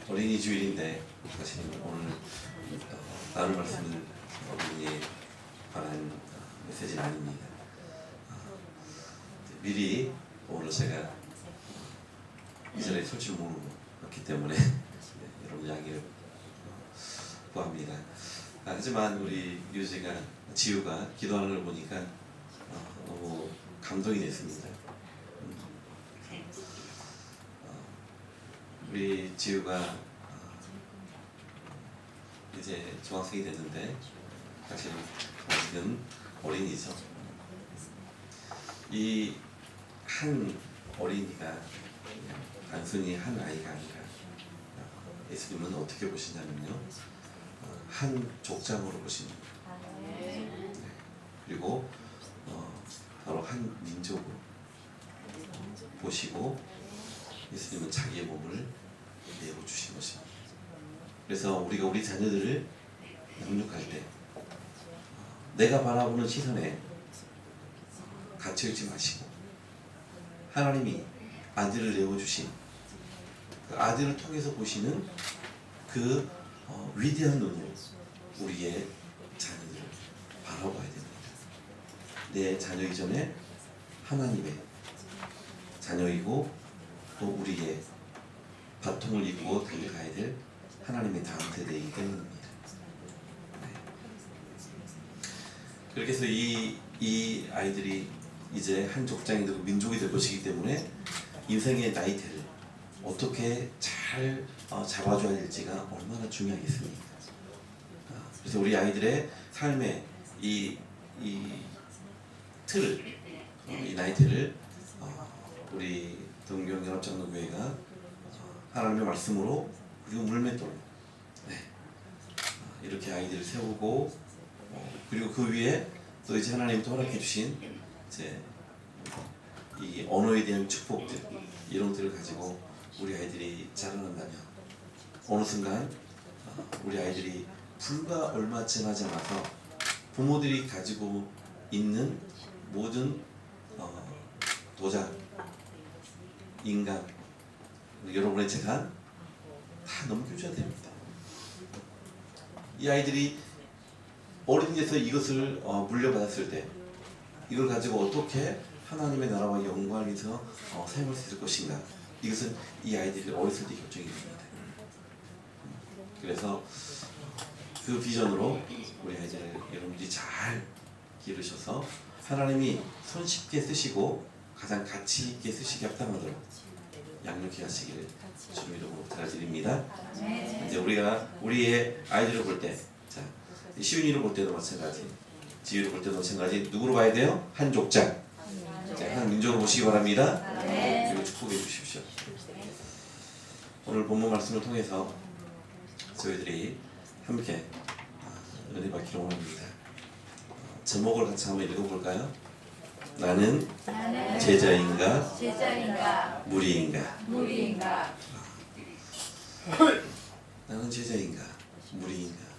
어린이 주일인데 사실 오늘 나눌 말씀은 어린이에 관한 메시지는 아닙니다. 미리 오늘 제가 이전에 설 줄 모르기 때문에 여러분 양해를 구합니다. 하지만 우리 지우가 기도하는 걸 보니까 너무 감동이 됐습니다. 우리 지우가 이제 중학생이 됐는데 사실은 아직은 어린이죠. 이 한 어린이가 단순히 한 아이가 아니라 예수님은 어떻게 보시냐면요, 한 족장으로 보십니다. 네. 그리고 바로 한 민족으로 보시고 예수님은 자기의 몸을 내어 주신 것입니다. 그래서 우리가 우리 자녀들을 양육할 때 내가 바라보는 시선에 갇혀있지 마시고 하나님이 아들을 내어주신 그 아들을 통해서 보시는 그 위대한 눈으로 우리의 자녀들을 바라봐야 됩니다. 내 자녀이기 전에 하나님의 자녀이고 또 우리의 바통을 입고 달려가야 될 하나님의 다음 세대이기 때문입니다. 네. 그렇게 해서 이 아이들이 이제 한 족장이 되고 민족이 될 것이기 때문에 인생의 나이테를 어떻게 잘 잡아줘야 될지가 얼마나 중요하겠습니까? 그래서 우리 아이들의 삶의 이 틀을, 이 나이테를 우리 동경연합장로교회가 하나님의 말씀으로 그리고 물맷돌로 이렇게 아이들을 세우고 그리고 그 위에 또 이제 하나님이 허락해 주신 이제 이 언어에 대한 축복들 이런 것들을 가지고 우리 아이들이 자라난다면 어느 순간 우리 아이들이 불과 얼마 지나지 않아서 부모들이 가지고 있는 모든 도장, 인간, 여러분의 재산 다 넘겨줘야 됩니다. 이 아이들이 어린이에서 이것을 물려받았을 때 이걸 가지고 어떻게 하나님의 나라와 영광을 위해서 사용할 수 있을 것인가, 이것은 이 아이들이 어렸을 때 결정이 됩니다. 그래서 그 비전으로 우리 아이들을 여러분들이 잘 기르셔서 하나님이 손쉽게 쓰시고 가장 가치 있게 쓰시기 합당하도록 양육해 하시기를 주님 이름으로 부탁드립니다. 이제 우리가 우리의 아이들을 볼 때, 자, 시윤이를 볼 때도 마찬가지, 지유를 볼 때도 마찬가지, 누구로 봐야 돼요? 한 족장, 한 민족으로 보시기 바랍니다. 그리고 축복해 주십시오. 오늘 본문 말씀을 통해서 저희들이 함께 은혜 받기를 원합니다. 제목을 같이 한번 읽어볼까요? 나는 제자인가 무리인가. 나는 제자인가 무리인가.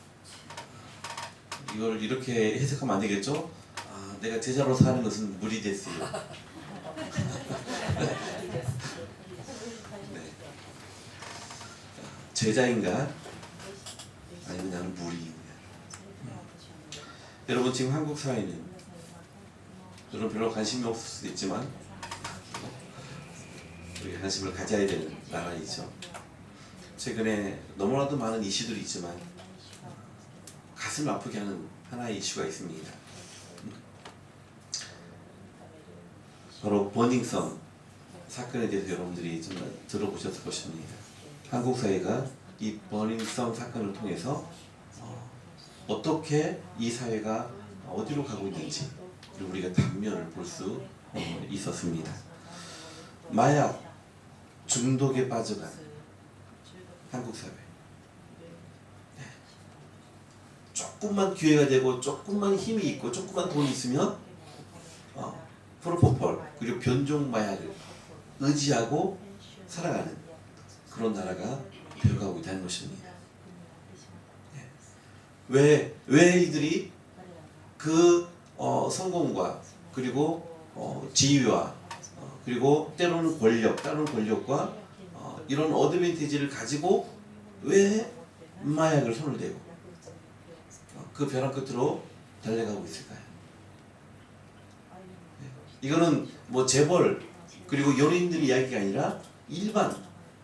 이걸 이렇게 해석하면 안 되겠죠? 내가 제자로 사는 것은 무리 됐어요. 네. 제자인가 아니면 나는 무리인가. 여러분 지금 한국 사회는 여러분 별로 관심이 없을 수도 있지만 우리 관심을 가져야 되는 나라이죠. 최근에 너무나도 많은 이슈들이 있지만 가슴 아프게 하는 하나의 이슈가 있습니다. 바로 버닝썬 사건에 대해서 여러분들이 정말 들어보셨을 것입니다. 한국 사회가 이 버닝썬 사건을 통해서 어떻게 이 사회가 어디로 가고 있는지 우리가 단면을 볼 수 있었습니다. 마약 중독에 빠져간 한국 사회. 조금만 기회가 되고 조금만 힘이 있고 조금만 돈이 있으면 프로포폴 그리고 변종 마약을 의지하고 살아가는 그런 나라가 되어가고 있다는 것입니다. 왜 이들이 그 성공과 그리고 지위와 그리고 때로는 권력과 이런 어드밴티지를 가지고 왜 마약을 손을 대고 그 벼랑 끝으로 달려가고 있을까요? 이거는 뭐 재벌 그리고 연예인들 이야기가 아니라 일반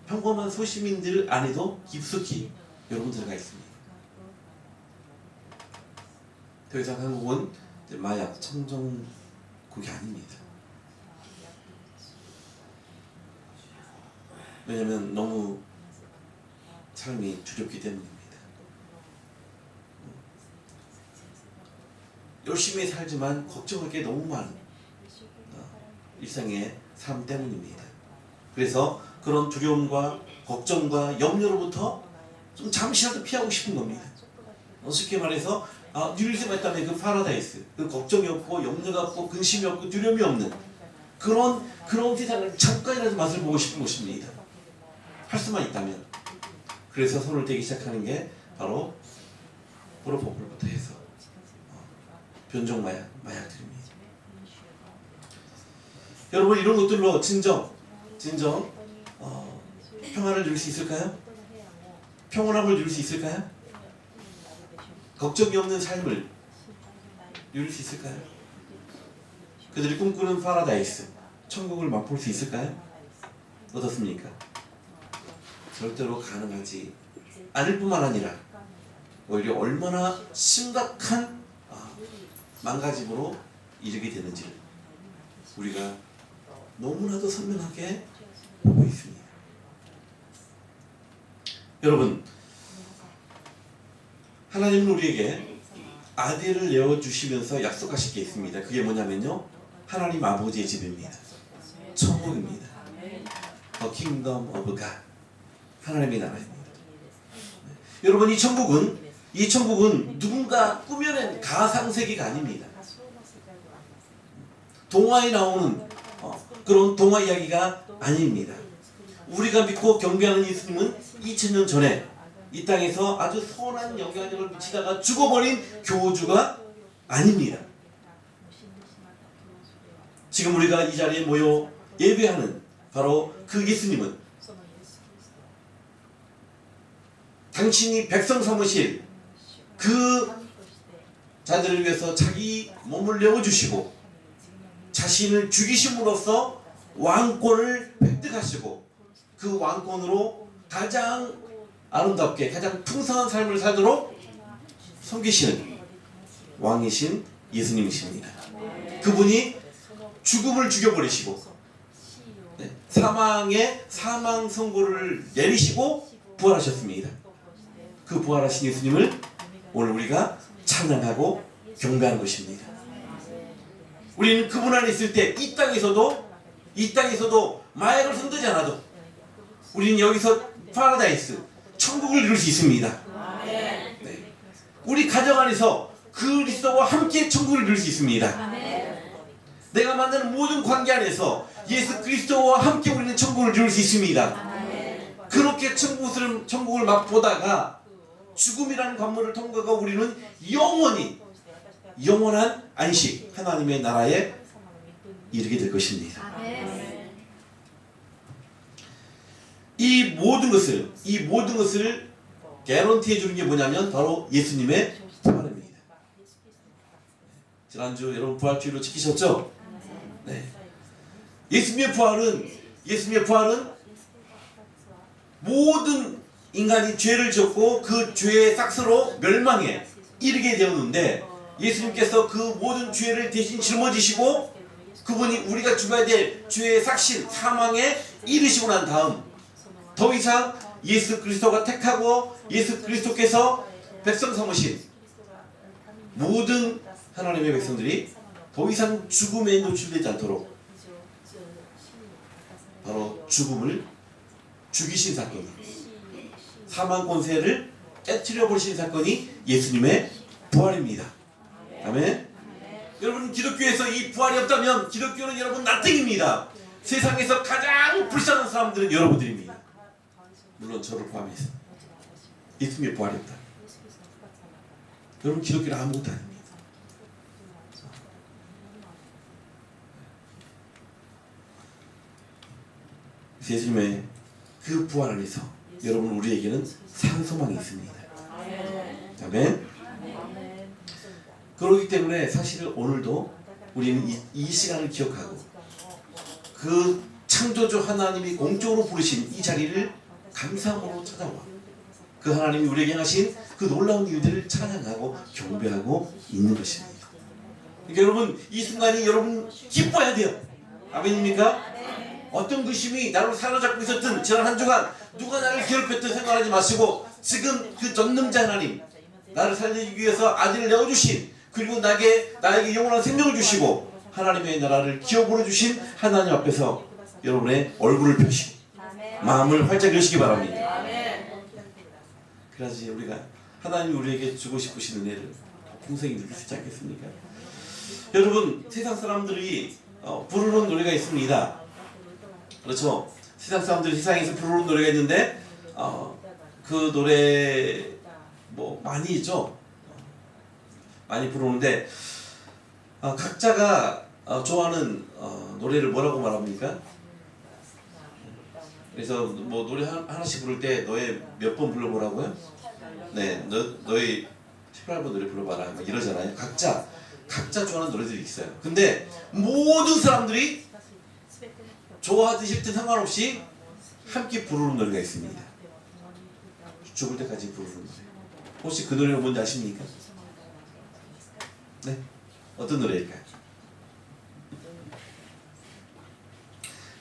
평범한 소시민들 안에도 깊숙이 여러분 들어가 있습니다. 더 이상 한국은 마약 청정국이 아닙니다. 왜냐하면 너무 삶이 두렵기 때문입니다. 열심히 살지만 걱정할 게 너무 많은 일상의 삶 때문입니다. 그래서 그런 두려움과 걱정과 염려로부터 좀 잠시라도 피하고 싶은 겁니다. 쉽게 말해서 뉴리스만 있다면 그 파라다이스, 그 걱정이 없고 염려가 없고 근심이 없고 두려움이 없는 그런 세상을 잠깐이라도 맛을 보고 싶은 것입니다. 할 수만 있다면. 그래서 손을 떼기 시작하는 게 바로 프로포폴부터 해서 변종 마약들입니다. 여러분 이런 것들로 진정 평화를 누릴 수 있을까요? 평온함을 누릴 수 있을까요? 걱정이 없는 삶을 누릴 수 있을까요? 그들이 꿈꾸는 파라다이스, 천국을 맛볼 수 있을까요? 어떻습니까? 절대로 가능하지 않을 뿐만 아니라 오히려 얼마나 심각한 망가짐으로 이르게 되는지를 우리가 너무나도 선명하게 보고 있습니다. 여러분, 하나님은 우리에게 아들을 내어주시면서 약속하실 게 있습니다. 그게 뭐냐면요, 하나님 아버지의 집입니다. 천국입니다. The Kingdom of God, 하나님의 나라입니다. 여러분, 이 천국은 누군가 꾸며낸 가상세계가 아닙니다. 동화에 나오는 그런 동화 이야기가 아닙니다. 우리가 믿고 경배하는 예수님은 2000년 전에 이 땅에서 아주 선한 영향력을 미치다가 죽어버린 교주가 아닙니다. 지금 우리가 이 자리에 모여 예배하는 바로 그 예수님은 당신이 백성 삼으실 그 자들을 위해서 자기 몸을 내어주시고 자신을 죽이심으로써 왕권을 획득하시고 그 왕권으로 가장 아름답게 가장 풍성한 삶을 살도록 섬기시는 왕이신 예수님이십니다. 그분이 죽음을 죽여버리시고 사망의 사망 선고를 내리시고 부활하셨습니다. 그 부활하신 예수님을 오늘 우리가 찬양하고 경배하는 것입니다. 우리는 그분 안에 있을 때 이 땅에서도 마약을 손대지 않아도 우리는 여기서 파라다이스, 천국을 이룰 수 있습니다. 네. 우리 가정 안에서 그리스도와 함께 천국을 이룰 수 있습니다. 내가 만드는 모든 관계 안에서 예수 그리스도와 함께 우리는 천국을 이룰 수 있습니다. 그렇게 천국을 맛보다가 죽음이라는 관문을 통과하고 우리는 영원한 안식, 하나님의 나라에 이르게 될 것입니다. 이 모든 것을 개런티해 주는 게 뭐냐면 바로 예수님의 부활입니다. 지난주 여러분 부활주의로 지키셨죠? 네. 예수님의 부활은 모든 인간이 죄를 지었고 그 죄의 삭스로 멸망에 이르게 되었는데 예수님께서 그 모든 죄를 대신 짊어지시고 그분이 우리가 죽어야 될 죄의 삭신 사망에 이르시고 난 다음 더 이상 예수 그리스도가 택하고 예수 그리스도께서 백성 삼으신 모든 하나님의 백성들이 더 이상 죽음에 노출되지 않도록 바로 죽음을 죽이신 사건이 사망 권세를 깨트려 버리신 사건이 예수님의 부활입니다. 아멘. 여러분 기독교에서 이 부활이 없다면 기독교는 여러분 나띵입니다. 세상에서 가장 불쌍한 사람들은 여러분들입니다. 물론 저를 포함해서 예수님의 부활이 없다. 여러분 기독교는 아무것도 아닙니다. 예수님의 그 부활 안에서 여러분 우리에게는 산 소망이 있습니다. 아멘. 그렇기 때문에 사실 오늘도 우리는 이 시간을 기억하고 그 창조주 하나님이 공적으로 부르신 이 자리를 감사함으로 찾아와 그 하나님이 우리에게 하신 그 놀라운 일들을 찬양하고 경배하고 있는 것입니다. 그러니까 여러분 이 순간이 여러분 기뻐야 돼요. 아멘입니까? 어떤 근심이 나를 사로잡고 있었든 지난 한 주간 누가 나를 괴롭혔든 생각하지 마시고 지금 그 전능자 하나님 나를 살리기 위해서 아들을 내어주신 그리고 나에게 영원한 생명을 주시고 하나님의 나라를 기업으로 주신 하나님 앞에서 여러분의 얼굴을 펴시고 마음을 활짝 여시기 바랍니다. 그래야지 우리가 하나님이 우리에게 주고 싶으신 은혜를 풍성히 누릴 수 있지 않겠습니까? 여러분 세상 사람들이 부르는 노래가 있습니다. 그렇죠? 세상 사람들이 세상에서 부르는 노래가 있는데 그 노래 뭐 많이 있죠? 많이 부르는데 각자가 좋아하는 노래를 뭐라고 말합니까? 그래서 뭐 노래 하나씩 부를 때 너의 몇 번 불러보라고요? 네, 너의 18번 노래 불러봐라 막 이러잖아요. 각자 좋아하는 노래들이 있어요. 근데 모든 사람들이 좋아하든 싫든 상관없이 함께 부르는 노래가 있습니다. 죽을 때까지 부르는 노래. 혹시 그 노래가 뭔지 아십니까? 네? 어떤 노래일까요?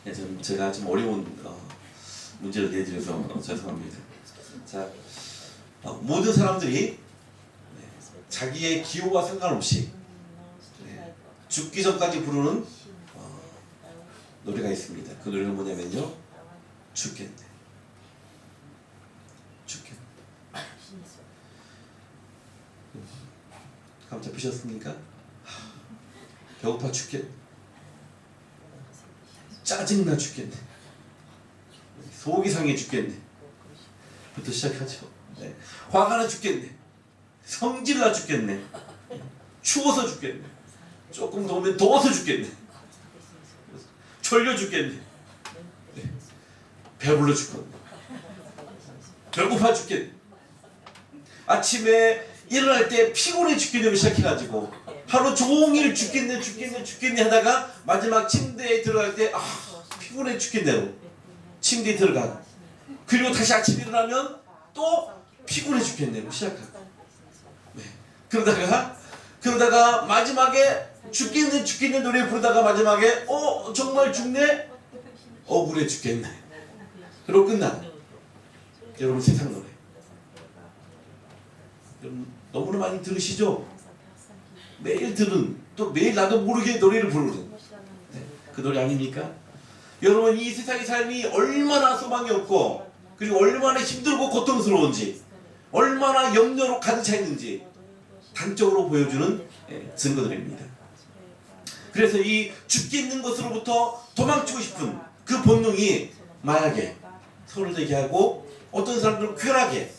네, 제가 좀 어려운 문제를 내드려서 죄송합니다. 자, 모든 사람들이 자기의 기호와 상관없이 죽기 전까지 부르는 노래가 있습니다. 그 노래는 뭐냐면요, 죽겠네. 죽겠네. 감 잡히셨습니까? 배고파 죽겠네. 짜증나 죽겠네. 속이 상해 죽겠네. 부터 시작하죠. 네. 화가 나 죽겠네. 성질나 죽겠네. 추워서 죽겠네. 조금 더우면 더워서 죽겠네. 졸려 죽겠네. 네. 배불러 죽겠네. 배고파 죽겠네. 아침에 일어날 때 피곤해 죽겠네로 시작해가지고 하루 종일 죽겠네 하다가 마지막 침대에 들어갈 때 피곤해 죽겠네로 침대에 들어가고 그리고 다시 아침에 일어나면 또 피곤해 죽겠네로 시작하고 네. 그러다가 마지막에 죽겠네 노래 부르다가 마지막에 정말 죽네? 억울해 죽겠네. 그러고 끝나. 여러분 세상 노래 여러분 너무나 많이 들으시죠? 매일 또 매일 나도 모르게 노래를 부르는 네. 그 노래 아닙니까? 여러분 이 세상의 삶이 얼마나 소망이 없고 그리고 얼마나 힘들고 고통스러운지 얼마나 염려로 가득 차 있는지 단적으로 보여주는 증거들입니다. 그래서 이 죽겠는 것으로부터 도망치고 싶은 그 본능이 마약에 손을 대게 하고 어떤 사람들은 쾌락에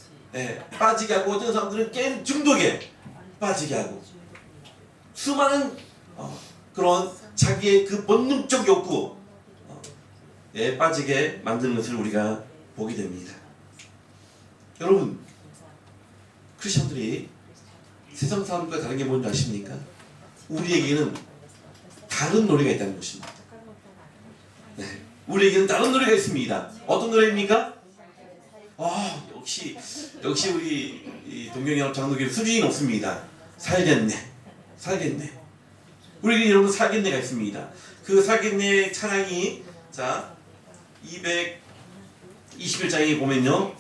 빠지게 하고 어떤 사람들은 게임 중독에 빠지게 하고 수많은 그런 자기의 그 본능적 욕구에 빠지게 만드는 것을 우리가 보게 됩니다. 여러분 크리스천들이 세상 사람들과 다른 게 뭔지 아십니까? 우리에게는 다른 노래가 있다는 것입니다. 네, 우리에게는 다른 노래가 있습니다. 어떤 노래입니까? 역시 우리 동경연합 장로교회 수준이 높습니다. 살겠네. 우리에게 여러분 살겠네가 있습니다. 그 살겠네 찬양이 자 221장에 보면요,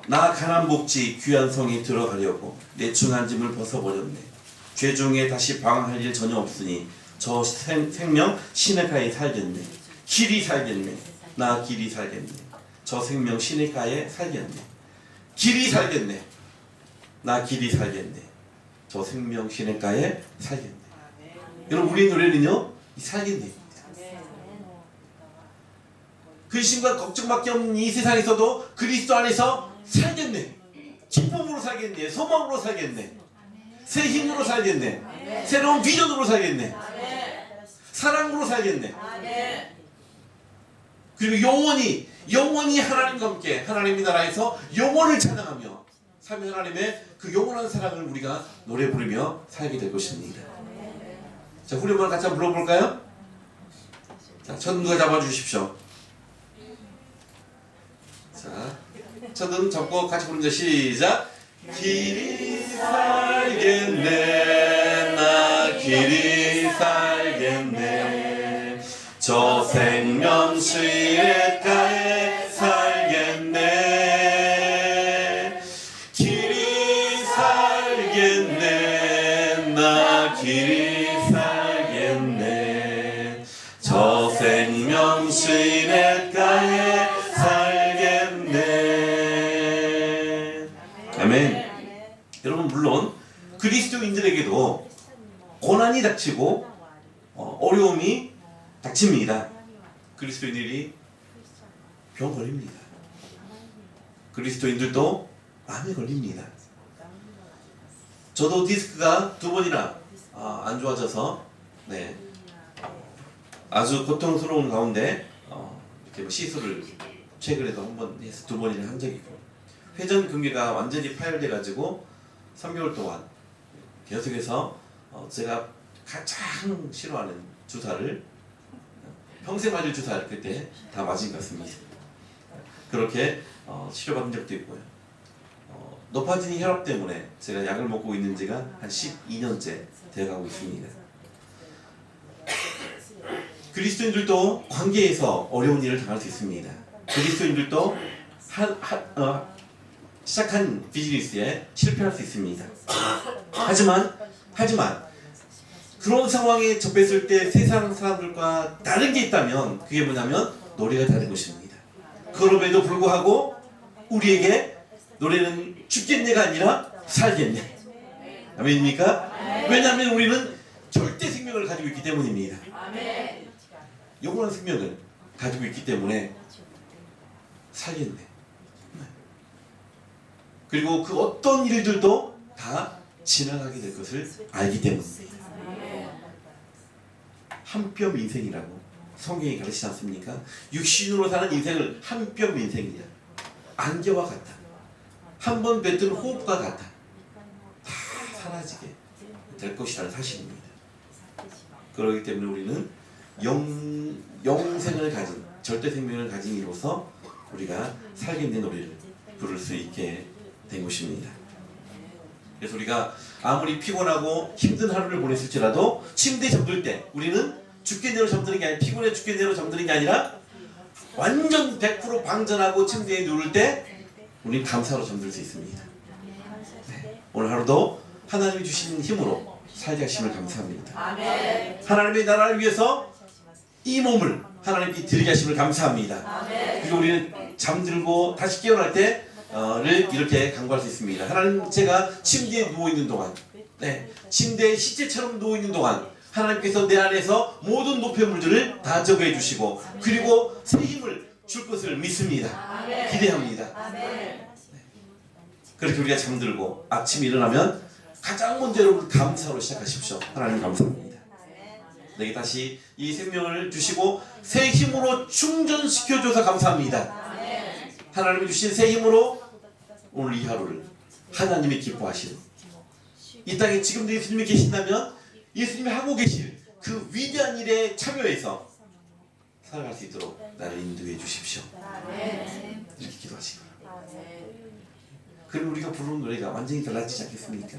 나 가난 복지 귀한 성에 들어가려고 내 중한 짐을 벗어버렸네. 죄 중에 다시 방황할 일 전혀 없으니 저 생명 시냇가에 살겠네. 길이 살겠네. 나 길이 살겠네. 저 생명 시냇가에 살겠네. 길이 살겠네. 나 길이 살겠네. 저 생명 시냇가에 살겠네. 여러분 우리 노래는요 이 살겠네. 근심과 걱정밖에 없는 이 세상에서도 그리스도 안에서 살겠네. 기쁨으로 살겠네. 소망으로 살겠네. 새 힘으로 살겠네. 새로운 비전으로 살겠네. 사랑으로 살겠네. 그리고 영원히 하나님과 함께 하나님의 나라에서 영원을 찬양하며 삼위 하나님의 그 영원한 사랑을 우리가 노래 부르며 살게 될 것입니다. 자, 후렴을 같이 한번 불러볼까요? 자, 첫 누가 잡아주십시오. 자, 첫음 잡고 같이 부릅니다. 시작. 길이 살겠네, 나 길이 살겠네, 저 생명수의가에 살겠네, 길이 살겠네, 나 길이 살겠네, 저 생명수의가에 살겠네. 아멘. 여러분, 물론 그리스도인들에게도 고난이 닥치고 어려움이 닥칩니다. 그리스도인들이 병 걸립니다. 그리스도인들도 암에 걸립니다. 저도 디스크가 2번이나 안 좋아져서 아주 고통스러운 가운데 이렇게 시술을 최근에도 한번 해서 2번이나 한 적이 있고, 회전 근개가 완전히 파열돼가지고 3개월 동안 계속해서 제가 가장 싫어하는 주사를, 평생 맞을 주사를 그때 다 맞은 것 같습니다. 그렇게 치료받은 적도 있고요. 높아진 혈압 때문에 제가 약을 먹고 있는 지가 한 12년째 되어가고 있습니다. 그리스도인들도 관계에서 어려운 일을 당할 수 있습니다. 그리스도인들도 시작한 비즈니스에 실패할 수 있습니다. 하지만 그런 상황에 접했을 때 세상 사람들과 다른 게 있다면 그게 뭐냐면 노래가 다른 것입니다. 그럼에도 불구하고 우리에게 노래는 죽겠네가 아니라 살겠네. 아멘입니까? 왜냐하면 우리는 절대 생명을 가지고 있기 때문입니다. 영원한 생명을 가지고 있기 때문에 살겠네. 그리고 그 어떤 일들도 다 지나가게 될 것을 알기 때문입니다. 한 뼘 인생이라고 성경이 가르치지 않습니까? 육신으로 사는 인생을 한 뼘 인생이냐, 안개와 같다, 한 번 뱉은 호흡과 같다, 다 사라지게 될 것이라는 사실입니다. 그렇기 때문에 우리는 영생을 가진, 절대 생명을 가진 이로서 우리가 살겠는 노래를 부를 수 있게 된 것입니다. 그래서 우리가 아무리 피곤하고 힘든 하루를 보냈을지라도 침대에 잠들 때 우리는 죽겠네로 잠드는 게 아니라, 피곤해 죽겠네로 잠드는 게 아니라 완전 100% 방전하고 침대에 누울 때 우리는 감사로 잠들 수 있습니다. 오늘 하루도 하나님이 주신 힘으로 살게 하심을 감사합니다. 하나님의 나라를 위해서 이 몸을 하나님께 드리게 하심을 감사합니다. 그리고 우리는 잠들고 다시 깨어날 때를 이렇게 간구할 수 있습니다. 하나님, 제가 침대에 누워있는 동안, 침대에 시체처럼 누워있는 동안 하나님께서 내 안에서 모든 노폐물들을 다 제거해 주시고, 그리고 새 힘을 줄 것을 믿습니다. 기대합니다. 그렇게 우리가 잠들고 아침에 일어나면 가장 먼저 여러분 감사로 시작하십시오. 하나님 감사합니다. 내게 다시 이 생명을 주시고 새 힘으로 충전시켜줘서 감사합니다. 하나님이 주신 새 힘으로 오늘 이 하루를 하나님이 기뻐하시는, 이 땅에 지금도 예수님이 계신다면 예수님이 하고 계실 그 위대한 일에 참여해서 살아갈 수 있도록 나를 인도해 주십시오. 이렇게 기도하시기 바랍니다. 그럼 우리가 부르는 노래가 완전히 달라지지 않겠습니까?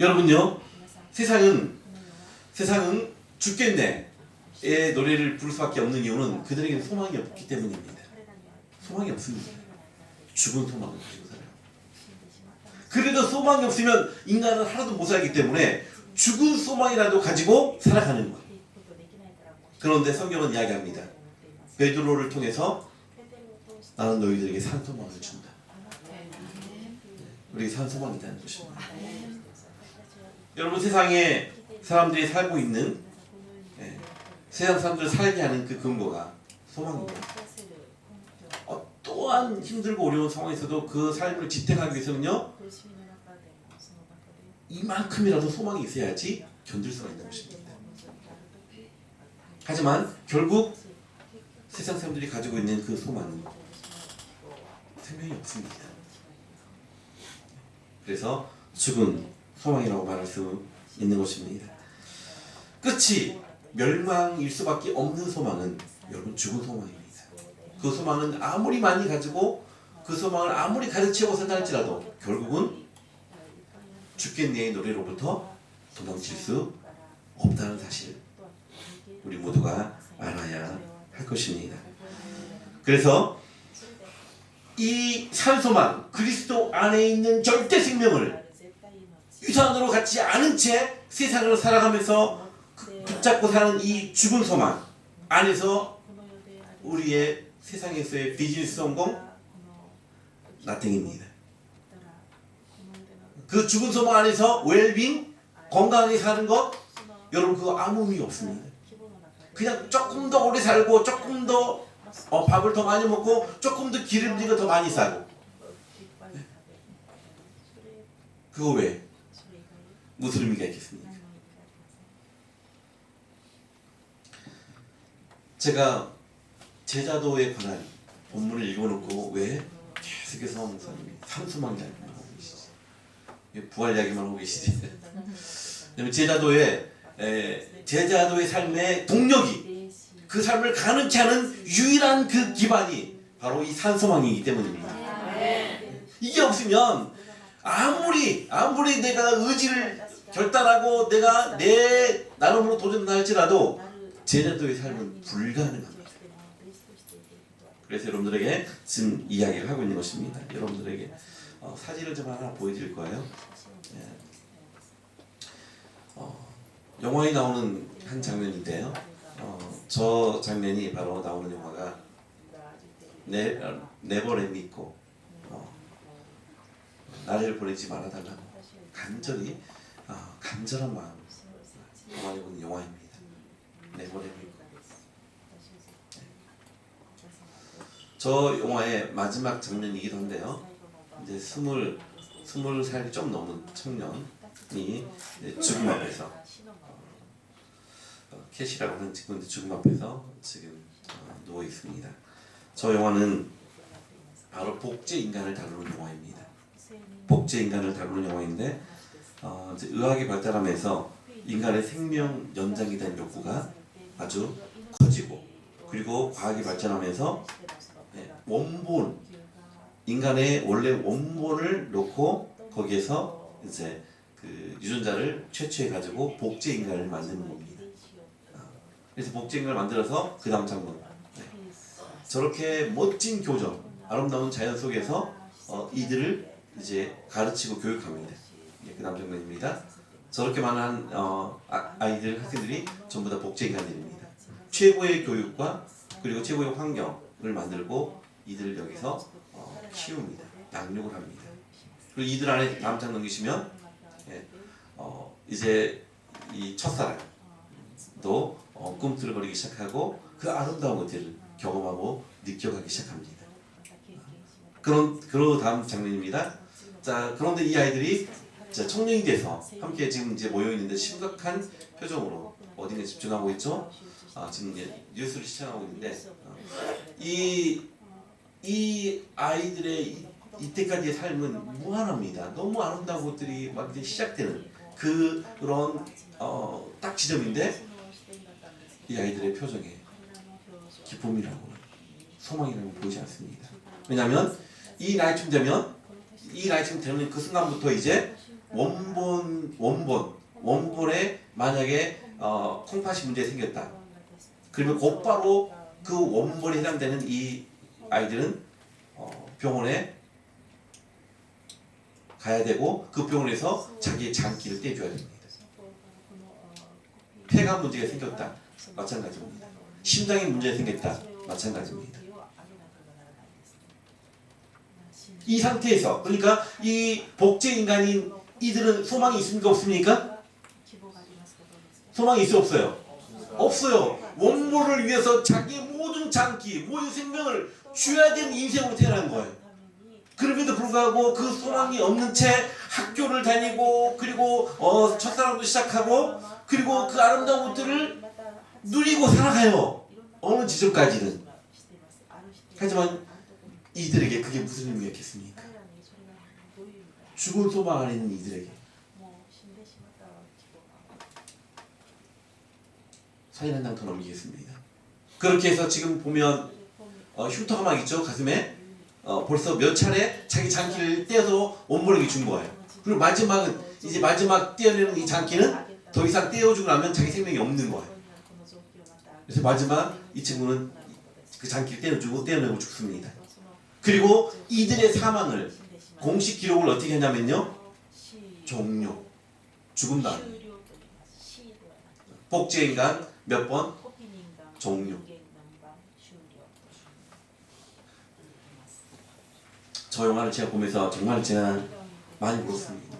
여러분요, 세상은 죽겠네의 노래를 부를 수밖에 없는 이유는 그들에게는 소망이 없기 때문입니다. 소망이 없습니다. 죽은 소망을 가지고 살아요. 그래도 소망이 없으면 인간은 하나도 못 살기 때문에 죽은 소망이라도 가지고 살아가는 거예요. 그런데 성경은 이야기합니다. 베드로를 통해서 나는 너희들에게 산 소망을 준다. 우리에게 산 소망이 있다는 것입니다. 여러분, 세상에 사람들이 살고 있는, 세상 사람들을 살게 하는 그 근거가 소망입니다. 어떠한 힘들고 어려운 상황에서도 그 삶을 지탱하기 위해서는요, 이만큼이라도 소망이 있어야지 견딜 수가 있는 것입니다. 하지만 결국 세상 사람들이 가지고 있는 그 소망은 생명이 없습니다. 그래서 죽은 소망이라고 말할 수 있는 것입니다. 끝이 멸망일 수밖에 없는 소망은 여러분 죽은 소망입니다. 그 소망은 아무리 많이 가지고 그 소망을 아무리 가득 채워 산다 할지라도 결국은 죽겠네의 노래로부터 도망칠 수 없다는 사실 우리 모두가 알아야 할 것입니다. 그래서 이 산소망 그리스도 안에 있는 절대 생명을 유산으로 갖지 않은 채 세상을 살아가면서 붙잡고 사는 이 죽은 소망 안에서 우리의 세상에서의 비즈니스 성공 나땡입니다. 그 죽은 소망 안에서 웰빙 건강하게 사는 것 여러분 그거 아무 의미 없습니다. 그냥 조금 더 오래 살고 조금 더 밥을 더 많이 먹고 조금 더 기름진 거 더 많이 싸고 그거 왜 무슨 의미가 있겠습니까? 제가 제자도에 관한 본문을 읽어놓고 왜 계속해서 목사님이 산소망 이야기만 하고 계시지? 부활 이야기만 하고 계시지? 제자도의 삶의 동력이 그 삶을 가능케 하는 유일한 그 기반이 바로 이 산소망이기 때문입니다. 이게 없으면 아무리 내가 의지를 결단하고 내가 내 나름으로 도전할지라도 제자도의 삶은 불가능합니다. 그래서 여러분들에게 지금 이야기를 하고 있는 것입니다. 여러분들에게 사진을 좀 하나 보여드릴 거예요. 영화에 나오는 한 장면인데요. 저 장면이 바로 나오는 영화가 네버 렛 미 고 나를 보내지 말아달라는 간절한 마음 담아내고 있는 영화입니다. 네버 렛 미 고. 저 영화의 마지막 장면이기도 한데요. 이제 20살이 좀 넘은 청년이 죽음 앞에서 캣이라고 하는 친구인데 죽음 앞에서 지금 누워 있습니다. 저 영화는 바로 복제 인간을 다루는 영화입니다. 복제 인간을 다루는 영화인데 이제 의학이 발달하면서 인간의 생명 연장에 대한 욕구가 아주 커지고 그리고 과학이 발전하면서 원본 인간의 원래 원본을 놓고 거기에서 이제 그 유전자를 채취해 가지고 복제 인간을 만드는 겁니다. 그래서 복제 인간을 만들어서 그 다음 장면 저렇게 멋진 교정, 아름다운 자연 속에서 이들을 이제 가르치고 교육합니다. 그 다음 장면입니다. 저렇게 많은 아이들, 학생들이 전부 다 복제 인간들입니다. 최고의 교육과 그리고 최고의 환경을 만들고 이들을 여기서 키웁니다. 양육을 합니다. 그리고 이들 안에 다음 장 넘기시면 이제 이 첫사랑도 꿈틀거리기 시작하고 그 아름다운 것들을 경험하고 느껴가기 시작합니다. 그런 다음 장면입니다. 자, 그런데 이 아이들이 청년이 돼서 함께 지금 이제 모여 있는데 심각한 표정으로 어딘가 집중하고 있죠. 지금 이제 뉴스를 시청하고 있는데 이 아이들의 이때까지의 삶은 무한합니다. 너무 아름다운 것들이 막 이제 시작되는 그런 딱 지점인데 이 아이들의 표정에 기쁨이라고 소망이라고 보이지 않습니다. 왜냐하면 이 나이쯤 되면 그 순간부터 이제 원본에 만약에 콩팥이 문제 생겼다. 그러면 곧바로 그 원본에 해당되는 이 아이들은 병원에 가야 되고 그 병원에서 자기의 장기를 떼줘야 됩니다. 폐가 문제가 생겼다. 마찬가지입니다. 심장에 문제가 생겼다. 마찬가지입니다. 이 상태에서 그러니까 이 복제 인간인 이들은 소망이 있습니까? 없습니까? 소망이 있어 없어요? 없어요. 원본을 위해서 자기의 모든 장기, 모든 생명을 줘야 되는 인생으로 태어난 거예요. 그럼에도 불구하고 그 소망이 없는 채 학교를 다니고 그리고 첫사랑도 시작하고 그리고 그 아름다운 것들을 누리고 살아가요. 어느 지점까지는. 하지만 이들에게 그게 무슨 의미였겠습니까? 죽은 소망 안에 있는 이들에게 사인 한 장 더 넘기겠습니다. 그렇게 해서 지금 보면 흉터가 막 있죠, 가슴에. 벌써 몇 차례 자기 장기를 떼어서 원본에게 준 거예요. 그리고 마지막은 이제 마지막 떼어내는 이 장기는 더 이상 떼어주고 나면 자기 생명이 없는 거예요. 그래서 마지막 이 친구는 그 장기를 떼어내고 죽습니다. 그리고 이들의 사망을 공식 기록을 어떻게 했냐면요, 종료, 죽음다. 복제 인간 몇 번? 종료. 저 영화를 제가 보면서 정말 제가 많이 울었습니다.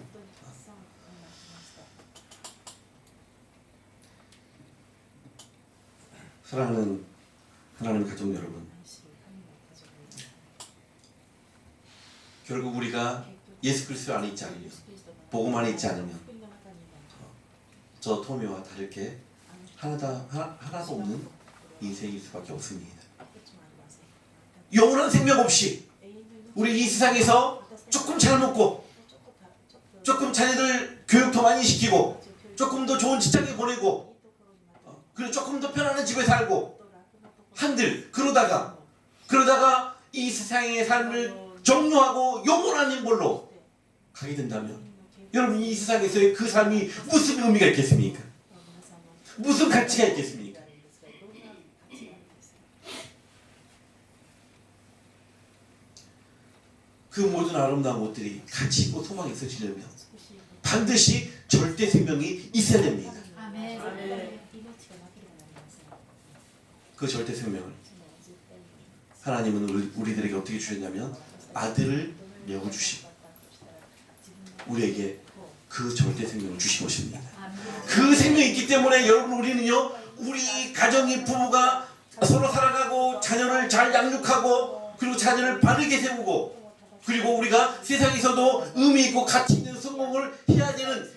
사랑하는 하나님 가족 여러분, 결국 우리가 예수 그리스도 안에 있지 않으면, 복음 안에 있지 않으면 저 토미와 다르게 하나도 없는 인생일 수밖에 없습니다. 영원한 생명 없이 우리 이 세상에서 조금 잘 먹고, 조금 자녀들 교육도 많이 시키고, 조금 더 좋은 직장에 보내고, 그리고 조금 더 편안한 집에 살고 한들 그러다가 이 세상의 삶을 종료하고 영원한 인물로 가게 된다면, 여러분 이 세상에서의 그 삶이 무슨 의미가 있겠습니까? 무슨 가치가 있겠습니까? 그 모든 아름다운 것들이 가치 있고 소망이 있어지려면 반드시 절대 생명이 있어야 됩니다. 그 절대 생명을 하나님은 우리들에게 어떻게 주셨냐면 아들을 내어주시고 우리에게 그 절대 생명을 주신 것입니다. 그 생명이 있기 때문에 여러분, 우리는요, 우리 가정이, 부부가 서로 살아가고 자녀를 잘 양육하고 그리고 자녀를 바르게 세우고, 그리고 우리가 세상에서도 의미 있고 가치 있는 성공을 해야 되는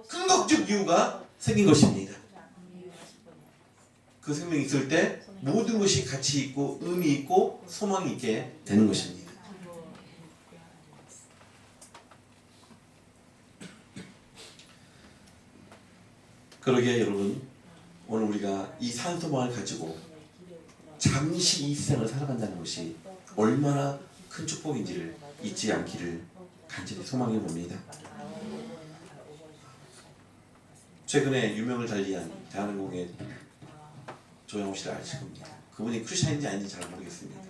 근거적 이유가 생긴 것입니다. 그 생명이 있을 때 모든 것이 가치 있고 의미 있고 소망이 있게 되는 것입니다. 그러기에 여러분, 오늘 우리가 이 산소망을 가지고 잠시 이 세상을 살아간다는 것이 얼마나 큰 축복인지를 잊지 않기를 간절히 소망해 봅니다. 최근에 유명을 달리한 대한항공의 조영호 씨를 아실 겁니다. 그분이 크리스찬인지 아닌지 잘 모르겠습니다.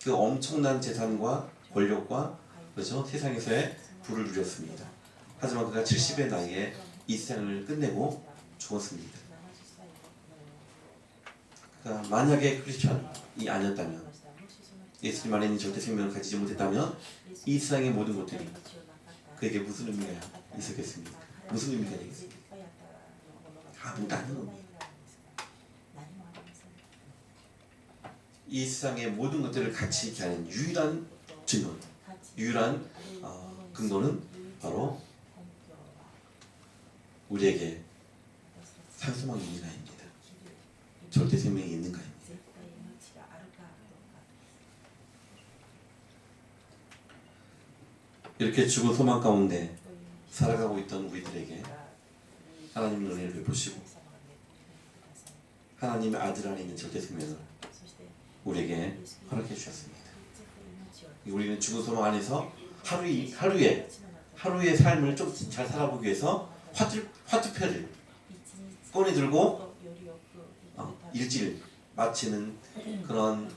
그 엄청난 재산과 권력과 그렇죠, 세상에서의 부를 누렸습니다. 하지만 그가 70의 나이에 이 세상을 끝내고 죽었습니다. 그러니까 만약에 크리스찬이 아니었다면, 예수님 안에 있는 절대 생명을 가지지 못했다면 이 세상의 모든 것들이 그에게 무슨 의미가 있었겠습니까? 무슨 의미가 되겠습니까? 아무것도 아닌 겁니다. 이 세상의 모든 것들을 가치 있게 하는 유일한 증거, 유일한 근거는 바로 우리에게 산소망이 있는가입니다. 절대 생명이 있는가입니다. 이렇게 죽은 소망 가운데 살아가고 있던 우리들에게 하나님의 은혜를 베푸시고 하나님의 아들 안에 있는 절대 생명을 우리에게 허락해 주셨습니다. 우리는 죽은 소망 안에서 하루의 삶을 좀 잘 살아보기 위해서 화투표를 꺼내 들고 일지를 마치는 그런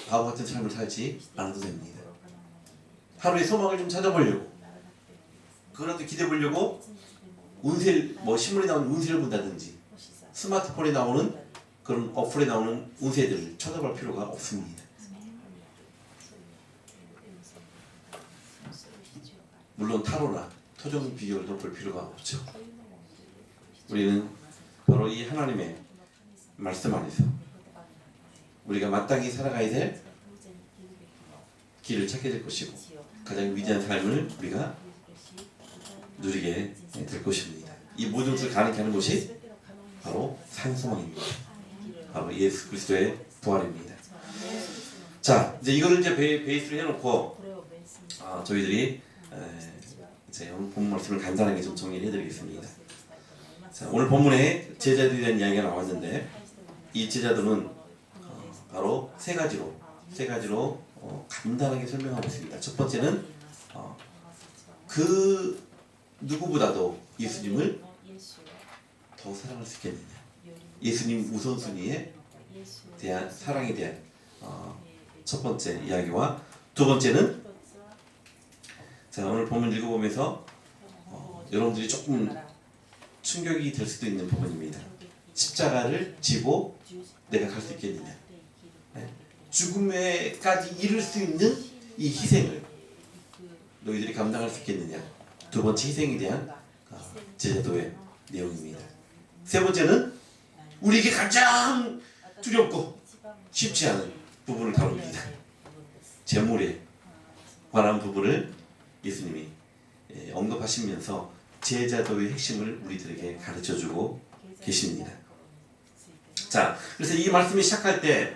바보 같은 삶을 살지 않아도 됩니다. 하루의 소망을 좀 찾아보려고, 그거라도 기대해 보려고 운세, 신문에 나오는 운세를 본다든지 스마트폰에 나오는 그런 어플에 나오는 운세들을 쳐다볼 필요가 없습니다. 물론 타로나 토종 비결도 볼 필요가 없죠. 우리는 바로 이 하나님의 말씀 안에서 우리가 마땅히 살아가야 될 길을 찾게 될 것이고 가장 위대한 삶을 우리가 누리게 될 것입니다. 이 모든 것을 가능케 하는 것이 바로 산소망입니다. 바로 예수 그리스도의 부활입니다. 자, 이제 이거를 이제 베이스로 해놓고 저희들이 이제 오늘 본문 말씀을 간단하게 좀 정리를 해드리겠습니다. 자, 오늘 본문에 제자들에 대한 이야기가 나왔는데 이 제자들은 바로 세 가지로 간단하게 설명하고 있습니다. 첫 번째는 그 누구보다도 예수님을 더 사랑할 수 있겠느냐, 예수님 우선순위에 대한 사랑에 대한 첫 번째 이야기와 두 번째는 자, 오늘 본문 읽어보면서 여러분들이 조금 충격이 될 수도 있는 부분입니다. 십자가를 지고 내가 갈 수 있겠느냐, 죽음에까지 이를 수 있는 이 희생을 너희들이 감당할 수 있겠느냐, 두 번째 희생에 대한 제자도의 내용입니다. 세 번째는 우리에게 가장 두렵고 쉽지 않은 부분을 다룹니다. 재물에 관한 부분을 예수님이 언급하시면서 제자도의 핵심을 우리들에게 가르쳐주고 계십니다. 자, 그래서 이 말씀을 시작할 때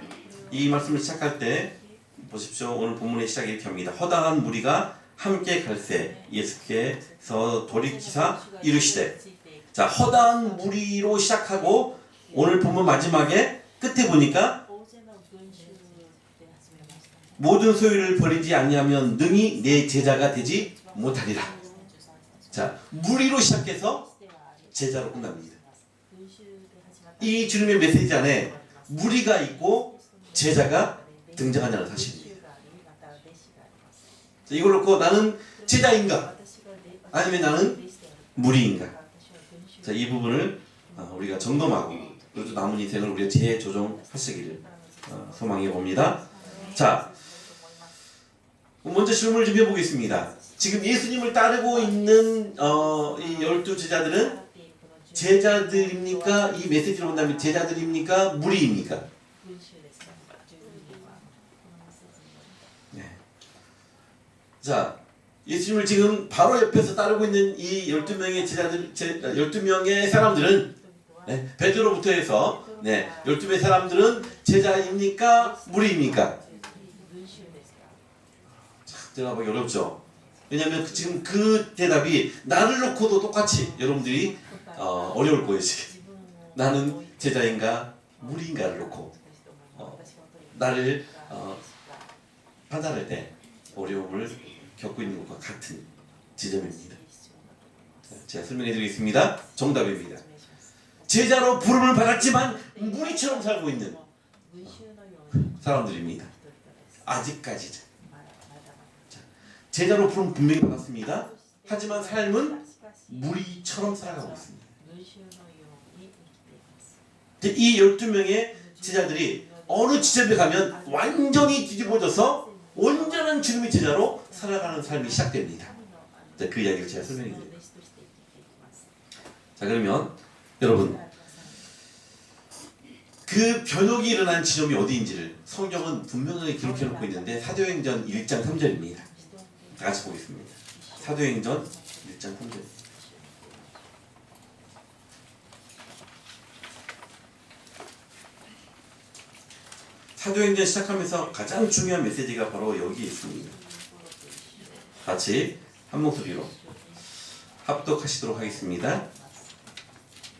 보십시오. 오늘 본문의 시작이 이렇게 합니다. 허다한 무리가 함께 갈새 예수께서 돌이키사 이르시되. 자, 허다한 무리로 시작하고 오늘 본문 마지막에 끝에 보니까 모든 소유를 버리지 아니하면 능히 내 제자가 되지 못하리라. 자, 무리로 시작해서 제자로 끝납니다. 이 주님의 메시지 안에 무리가 있고 제자가 등장하냐는 사실입니다. 자, 이걸 놓고 나는 제자인가 아니면 나는 무리인가, 자, 이 부분을 우리가 점검하고 그리고 남은 인생을 우리가 재조정하시기를 소망해 봅니다. 자, 먼저 질문을 좀 해보겠습니다. 지금 예수님을 따르고 있는 이 12 제자들은 제자들입니까? 이 메시지를 본다면 제자들입니까? 무리입니까? 네. 자, 예수님을 지금 바로 옆에서 따르고 있는 이 12명의 제자들, 12명의 사람들은, 네, 베드로부터 해서 12명의 사람들은 제자입니까? 무리입니까? 제가 보기 어렵죠. 왜냐하면 지금 그 대답이 나를 놓고도 똑같이 여러분들이 어려울 거예요. 지금 나는 제자인가 무리인가를 놓고 나를 판단할 때 어려움을 겪고 있는 것과 같은 지점입니다. 제가 설명해 드리겠습니다. 정답입니다. 제자로 부름을 받았지만 무리처럼 살고 있는 사람들입니다. 아직까지죠. 제자로 부름 분명히 받았습니다. 하지만 삶은 무리처럼 살아가고 있습니다. 이 12명의 제자들이 어느 지점에 가면 완전히 뒤집어져서 온전한 주님의 제자로 살아가는 삶이 시작됩니다. 자, 그 이야기를 제가 설명해 드립니다. 자, 그러면 여러분, 그 변혁이 일어난 지점이 어디인지를 성경은 분명하게 기록해 놓고 있는데 사도행전 1장 3절입니다. 다 같이 보겠습니다. 사도행전 1장 3절. 사도행전 시작하면서 가장 중요한 메시지가 바로 여기 있습니다. 같이 한 목소리로 합독하시도록 하겠습니다.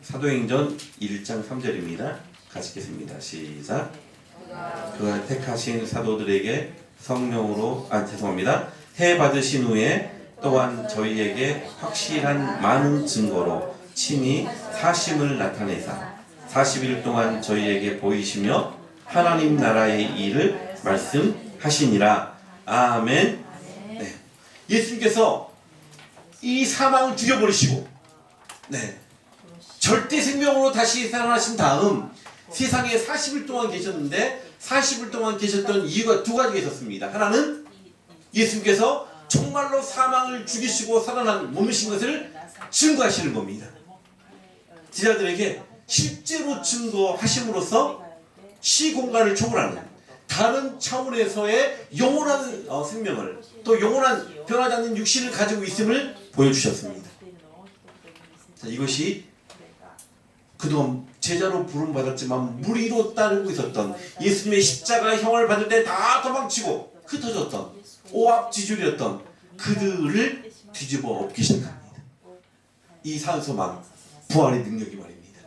사도행전 1장 3절입니다. 같이 읽겠습니다. 시작. 그가 택하신 사도들에게 성령으로 죄송합니다. 해 받으신 후에 또한 저희에게 확실한 많은 증거로 친히 사심을 나타내사 40일 동안 저희에게 보이시며 하나님 나라의 일을 말씀하시니라. 아멘. 네. 예수님께서 이 사망을 죽여버리시고 절대 생명으로 다시 살아나신 다음 세상에 40일 동안 계셨는데 40일 동안 계셨던 이유가 두 가지가 있었습니다. 하나는 예수님께서 정말로 사망을 죽이시고 살아난 몸이신 것을 증거하시는 겁니다. 제자들에게 실제로 증거하심으로써 시공간을 초월하는 다른 차원에서의 영원한 생명을, 또 영원한 변하지 않는 육신을 가지고 있음을 보여주셨습니다. 자, 이것이 그동안 제자로 부름받았지만 무리로 따르고 있었던 예수님의 십자가 형을 받을 때 다 도망치고 흩어졌던 오합지졸이었던 그들을 뒤집어 엎기 시작합니다. 이 산소망 부활의 능력이 말입니다.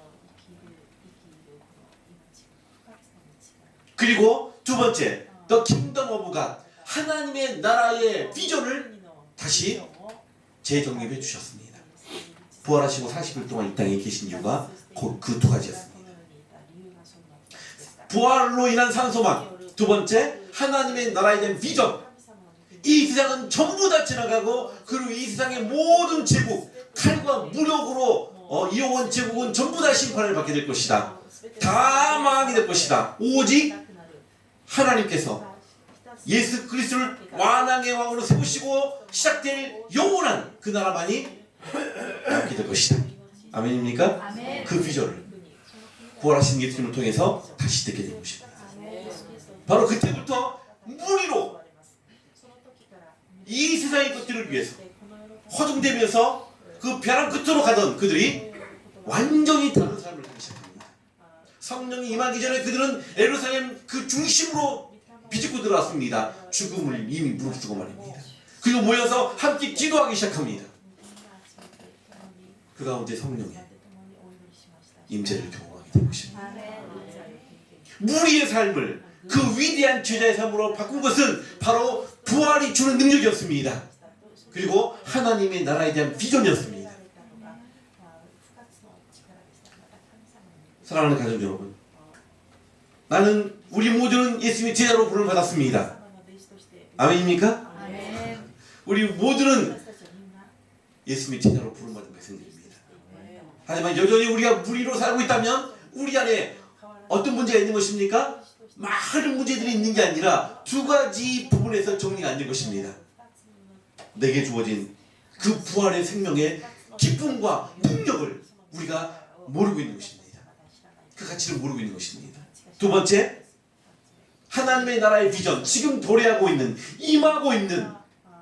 그리고 두 번째, The Kingdom of God, 하나님의 나라의 비전을 다시 재정립해 주셨습니다. 부활하시고 40일 동안 이 땅에 계신 이유가 곧 그 두 가지였습니다. 부활로 인한 산소망, 두 번째 하나님의 나라에 대한 비전. 이 세상은 전부 다 지나가고 그리고 이 세상의 모든 제국, 칼과 무력으로 이어온 제국은 전부 다 심판을 받게 될 것이다. 다 망하게 될 것이다. 오직 하나님께서 예수 그리스도를 왕왕의 왕으로 세우시고 시작될 영원한 그 나라만이 남게 될 것이다. 아멘입니까? 아멘. 그 비전을 부활하신 예수님을 통해서 다시 듣게 된 것입니다. 바로 그때부터 무리로 이 세상의 것들을 위해서 허둥대면서 그 벼랑 끝으로 가던 그들이 완전히 다른 삶을 살기 시작합니다. 성령이 임하기 전에 그들은 예루살렘 그 중심으로 비집고 들어왔습니다. 죽음을 이미 무릅쓰고 말입니다. 그리고 모여서 함께 기도하기 시작합니다. 그 가운데 성령의 임재를 경험하게 된 것입니다. 무리의 삶을 그 위대한 제자의 삶으로 바꾼 것은 바로 부활이 주는 능력이었습니다. 그리고 하나님의 나라에 대한 비전이었습니다. 사랑하는 가족 여러분, 나는 우리 모두는 예수님의 제자로 부름을 받았습니다. 아멘입니까? 아멘. 우리 모두는 예수님의 제자로 부름받은 백성들입니다. 하지만 여전히 우리가 무리로 살고 있다면 우리 안에 어떤 문제가 있는 것입니까? 많은 문제들이 있는 게 아니라 두 가지 부분에서 정리가 안 된 것입니다. 내게 주어진 그 부활의 생명의 기쁨과 능력을 우리가 모르고 있는 것입니다. 그 가치를 모르고 있는 것입니다. 두 번째, 하나님의 나라의 비전, 지금 도래하고 있는, 임하고 있는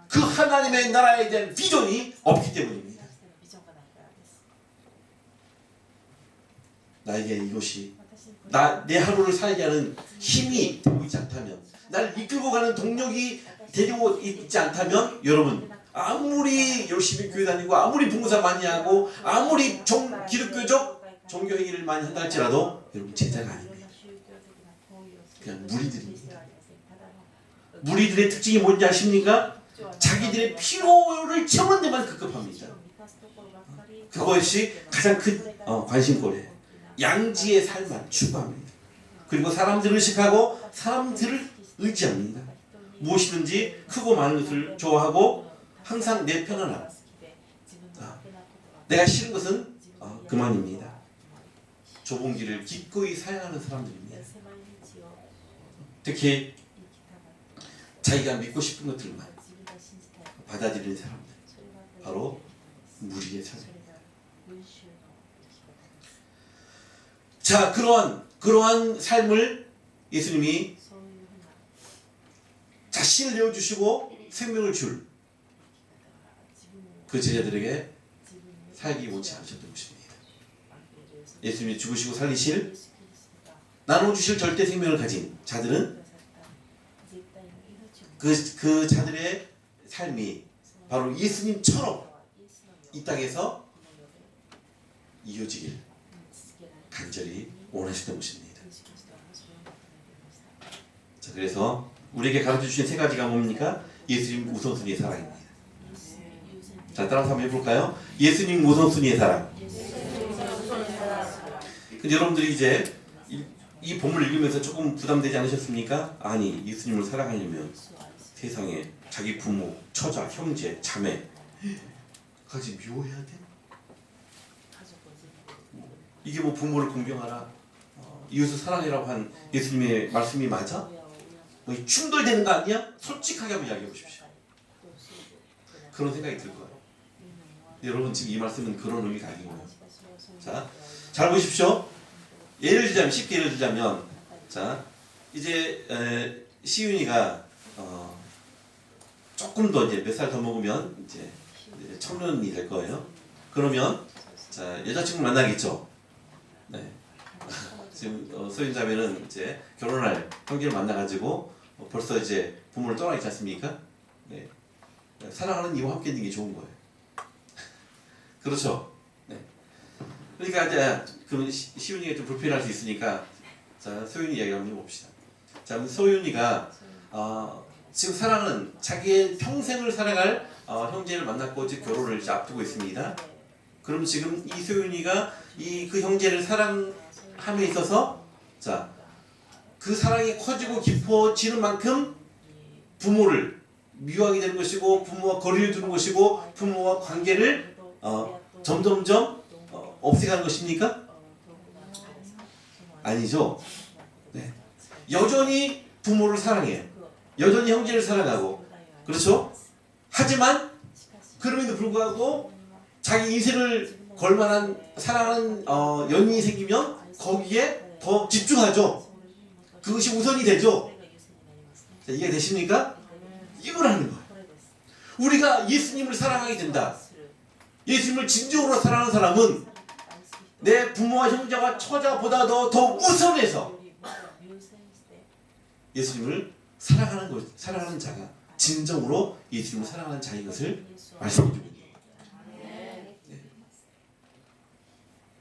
그 하나님의 나라에 대한 비전이 없기 때문입니다. 나에게 이것이 내 하루를 살게 하는 힘이 되고 있지 않다면, 나를 이끌고 가는 동력이 되고 있지 않다면, 여러분 아무리 열심히 교회 다니고 아무리 봉사 많이 하고 아무리 기독교적 종교 행위를 많이 한다 할지라도 여러분 제자가 아닙니다. 그냥 무리들입니다. 무리들의 특징이 뭔지 아십니까? 자기들의 필요를 채우는 데만 급급합니다. 그것이 가장 큰 관심거리예요. 양지의 삶만 추구합니다. 그리고 사람들을 의식하고 사람들을 의지합니다. 무엇이든지 크고 많은 것을 좋아하고 항상 내 편안함, 내가 싫은 것은 그만입니다. 좁은 길을 기꺼이 사양하는 사람들입니다. 특히 자기가 믿고 싶은 것들만 받아들이는 사람들, 바로 무리의 삶입니다. 자, 그러한 삶을 예수님이 자신을 내어주시고 생명을 줄 그 제자들에게 살기 원치 않으셨던 것입니다. 예수님이 죽으시고 살리실, 나눠주실 절대 생명을 가진 자들은 그 자들의 삶이 바로 예수님처럼 이 땅에서 이어지길 간절히 원하시던 것입니다. 자, 그래서 우리에게 가르쳐 주신 세 가지가 뭡니까? 예수님 우선순위의 사랑입니다. 자, 따라서 한번 해볼까요? 예수님 우선순위의 사랑. 근데 여러분들이 이제 이 본문을 읽으면서 조금 부담되지 않으셨습니까? 아니, 예수님을 사랑하려면 세상에 자기 부모, 처자, 형제, 자매 까지 미워해야 돼? 이게 뭐 부모를 공경하라, 이웃을 사랑해라고 한 예수님의 말씀이 맞아? 뭐 충돌되는 거 아니야? 솔직하게 한번 이야기해 보십시오. 그런 생각이 들 거예요. 여러분 지금 이 말씀은 그런 의미가 아니고요. 자, 잘 보십시오. 쉽게 예를 들자면, 자, 이제 시윤이가 조금 더 이제 몇 살 더 먹으면 이제 청년이 될 거예요. 그러면 자, 여자친구 만나겠죠. 네. 지금 소윤자매는 이제 결혼할 형제를 만나가지고 벌써 이제 부모를 떠나 있지 않습니까? 네. 사랑하는 이와 함께 있는 게 좋은 거예요. 그렇죠? 네. 그러니까 이제 그러면 시윤이가 좀 불편할 수 있으니까 자 소윤이 이야기 한번 해봅시다. 자 소윤이가 지금 사랑하는 자기의 평생을 살아갈 형제를 만났고 이제 결혼을 이제 앞두고 있습니다. 그럼 지금 이 소윤이가 그 형제를 사랑함에 있어서 자 그 사랑이 커지고 깊어지는 만큼 부모를 미워하게 되는 것이고 부모와 거리를 두는 것이고 부모와 관계를 점점점 없애가는 것입니까? 아니죠. 네. 여전히 부모를 사랑해요. 여전히 형제를 사랑하고 그렇죠? 하지만 그럼에도 불구하고 자기 인생을 걸만한 사랑하는 연인이 생기면 거기에 더 집중하죠. 그것이 우선이 되죠. 자, 이해되십니까? 이걸 하는 거예요. 우리가 예수님을 사랑하게 된다. 예수님을 진정으로 사랑하는 사람은 내 부모와 형제와 처자보다도 더 우선해서 예수님을 사랑하는 자가 진정으로 예수님을 사랑하는 자인 것을 말씀드립니다.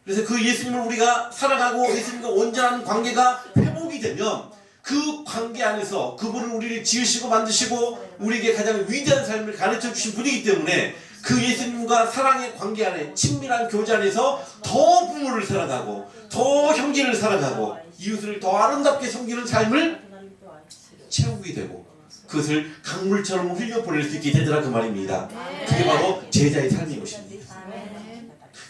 그래서 그 예수님을 우리가 사랑하고 예수님과 온전한 관계가 회복이 되면 그 관계 안에서 그분은 우리를 지으시고 만드시고 우리에게 가장 위대한 삶을 가르쳐 주신 분이기 때문에 그 예수님과 사랑의 관계 안에 친밀한 교제 안에서 더 부모를 사랑하고 더 형제를 사랑하고 이웃을 더 아름답게 섬기는 삶을 채우게 되고 그것을 강물처럼 흘려보낼 수 있게 되더라 그 말입니다. 그게 바로 제자의 삶인 것입니다.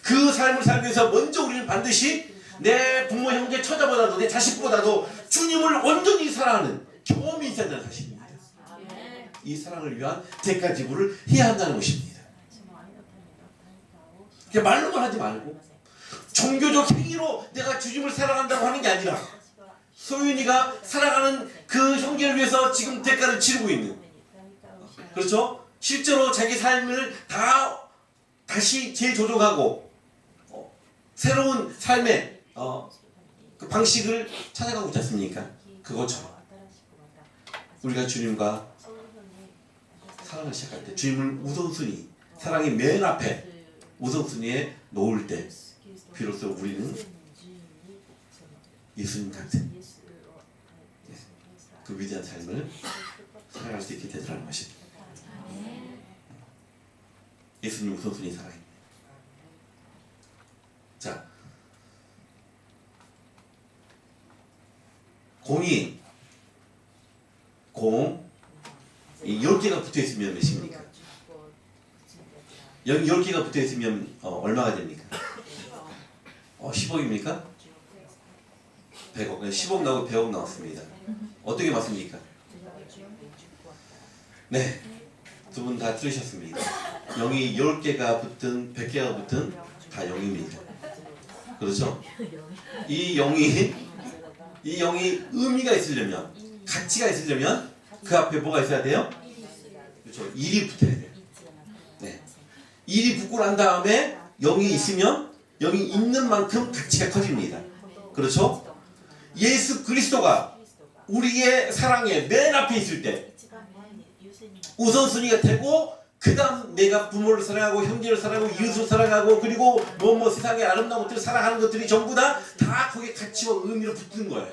그 삶을 살기 위해서 먼저 우리는 반드시 내 부모, 형제, 처자보다도 내 자식보다도 주님을 온전히 사랑하는 경험이 있어야 한다는 사실입니다. 이 사랑을 위한 대가 지불을 해야 한다는 것입니다. 그냥 말로만 하지 말고 종교적 행위로 내가 주님을 사랑한다고 하는 게 아니라 소윤이가 사랑하는 그 형제를 위해서 지금 대가를 치르고 있는 그렇죠? 실제로 자기 삶을 다시 재조정하고 새로운 삶의 그 방식을 찾아가고 있지 않습니까? 그것처럼 우리가 주님과 사랑을 시작할 때 주님을 우선순위 사랑의 맨 앞에 우선순위에 놓을 때 비로소 우리는 예수님 같은 그 위대한 삶을 살아갈 수 있게 되더라는 것입니다. 예수님 우선순위 사랑입니다. 자, 공이 10개가 붙어있으면 몇입니까? 10개가 붙어있으면 얼마가 됩니까? 10억입니까? 100억. 10억 나오고 100억 나왔습니다. 어떻게 맞습니까? 네, 두 분 다 들으셨습니다. 0이 10개가 붙든 100개가 붙든 다 0입니다. 그렇죠? 이 0이 의미가 있으려면 가치가 있으려면 그 앞에 뭐가 있어야 돼요? 그렇죠. 1이 붙어야 돼요. 네. 1이 붙고 난 다음에 0이 있으면 0이 있는 만큼 가치가 커집니다. 그렇죠? 예수 그리스도가 우리의 사랑의 맨 앞에 있을 때 우선순위가 되고 그 다음 내가 부모를 사랑하고 형제를 사랑하고 이웃을 사랑하고 그리고 세상의 아름다운 것들을 사랑하는 것들이 전부 다 거기에 가치와 의미로 붙는 거예요.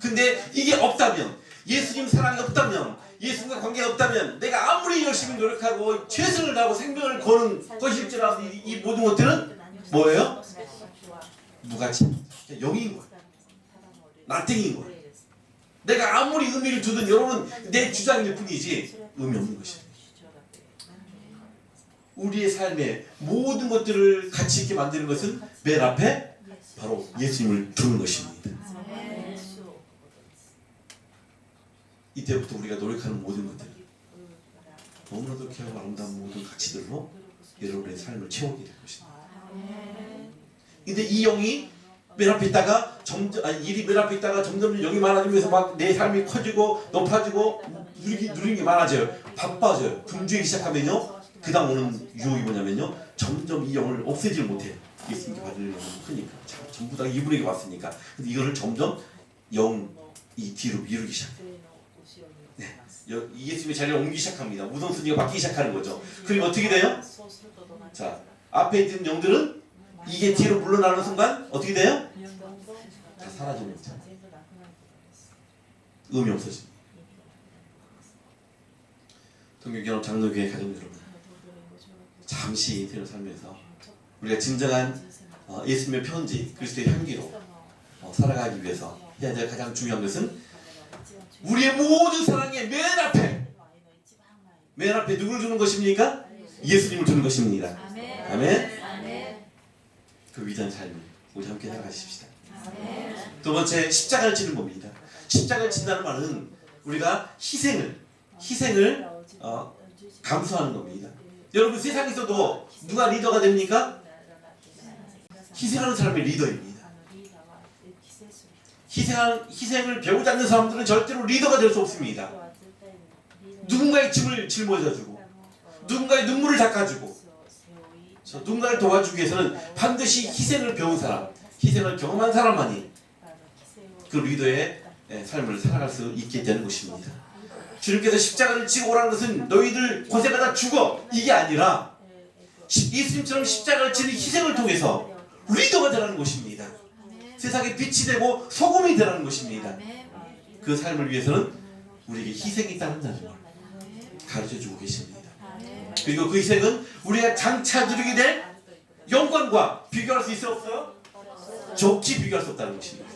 근데 이게 없다면 예수님 사랑이 없다면 예수님과 관계가 없다면 내가 아무리 열심히 노력하고 최선을 다하고 생명을 거는 것일지라도 이 모든 것들은 뭐예요? 무가치. 0인 거예요. 나땡인 거예요. 내가 아무리 의미를 두든 여러분 내 주장일 뿐이지 의미 없는 것입니다. 우리의 삶의 모든 것들을 가치 있게 만드는 것은 맨 앞에 바로 예수님을 두는 것입니다. 이때부터 우리가 노력하는 모든 것들 너무나도 귀하고 아름다운 모든 가치들로 여러분의 삶을 채우게 될 것입니다. 근데 이 0이 맨 앞에 있다가 일이 맨 앞에 있다가 점점 0이 많아지면서 막 내 삶이 커지고 높아지고 누리는 게 많아져요. 바빠져요. 분주하기 시작하면요. 그 다음 오는 유혹이 뭐냐면요. 점점 이 0을 없애질 못해요. 예수님께 받을 영향이 크니까 전부 다 이분에게 왔으니까. 근데 이거를 점점 이 뒤로 미루기 시작해요. 네. 예수님의 자리를 옮기기 시작합니다. 우선순위가 바뀌기 시작하는 거죠. 그럼 어떻게 돼요? 자, 앞에 있는 영들은 이게 뒤로 물러나는 순간 어떻게 돼요? 다 사라지는 거죠. 의미 없어집니다. 동교교회 장로교회 가족 여러분, 잠시 인생을 살면서 우리가 진정한 예수님의 편지, 그리스도의 향기로 살아가기 위해서 해야 될 가장 중요한 것은 우리의 모든 사랑의 맨 앞에 누구를 주는 것입니까? 예수님을 주는 것입니다. 아멘. 그 위대한 삶을 우리 함께 살아가십시다. 두 번째, 십자가를 지는 겁니다. 십자가를 진다는 말은 우리가 희생을 감수하는 겁니다. 여러분, 세상에서도 누가 리더가 됩니까? 희생하는 사람이 리더입니다. 희생을 배우지 않는 사람들은 절대로 리더가 될 수 없습니다. 누군가의 짐을 짊어져주고 누군가의 눈물을 닦아주고 누군가를 도와주기 위해서는 반드시 희생을 배운 사람, 희생을 경험한 사람만이 그 리더의 삶을 살아갈 수 있게 되는 것입니다. 주님께서 십자가를 지고 오라는 것은 너희들 고생하다 죽어, 이게 아니라 예수님처럼 십자가를 지는 희생을 통해서 리더가 되라는 것입니다. 세상에 빛이 되고 소금이 되라는 것입니다. 그 삶을 위해서는 우리에게 희생이 따른다는 걸 가르쳐주고 계십니다. 그리고 그 희생은 우리가 장차 누리게 될 영광과 비교할 수 있어 없어요? 좋게 비교할 수 없다는 것입니다.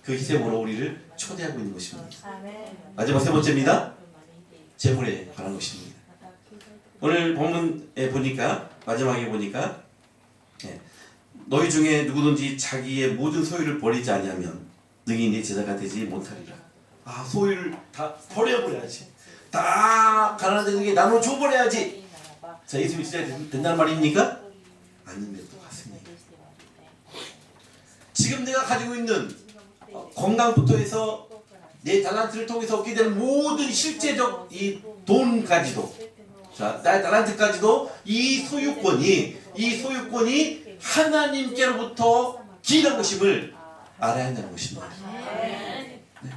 그 희생으로 우리를 초대하고 있는 것입니다. 마지막 세 번째입니다. 재물에 관한 것입니다. 오늘 본문에 보니까, 마지막에 보니까 너희 중에 누구든지 자기의 모든 소유를 버리지 아니하면 능히 내 제자가 되지 못하리라. 소유를 다 버려버려야지. 다 가난한 자들에게 나눠 줘버려야지. 자, 예수님이 진짜 된다는 말입니까? 아님에도 같습니다. 지금 내가 가지고 있는 건강부터 해서 내 달란트를 통해서 얻게 되는 모든 실제적 이 돈까지도, 자, 나의 달란트까지도 이 소유권이 하나님께로부터 기인한 것임을 알아야 한다는 것입니다. 네.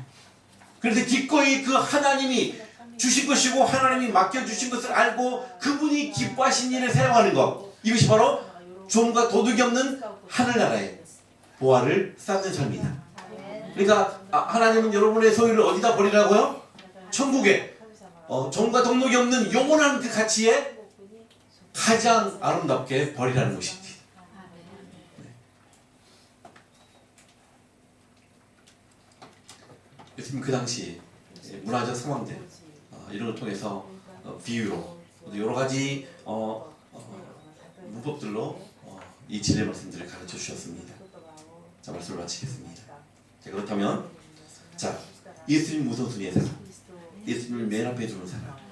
그래서 기꺼이 그 하나님이 주신 것이고 하나님이 맡겨주신 것을 알고 그분이 기뻐하신 일에 사용하는 것, 이것이 바로 종과 도둑이 없는 하늘나라의 보화를 쌓는 삶이다. 그러니까 하나님은 여러분의 소유를 어디다 버리라고요? 천국에 종과 동록이 없는 영원한 그 가치에 가장 아름답게 버리라는 것입니다. 예수님 그 당시 문화적 상황들 이런 걸 통해서 비유로 여러 가지 문법들로 이 진리의 말씀들을 가르쳐 주셨습니다. 자, 말씀을 마치겠습니다. 자, 그렇다면 예수님 우선순위의 사랑, 예수님을 맨 앞에 두는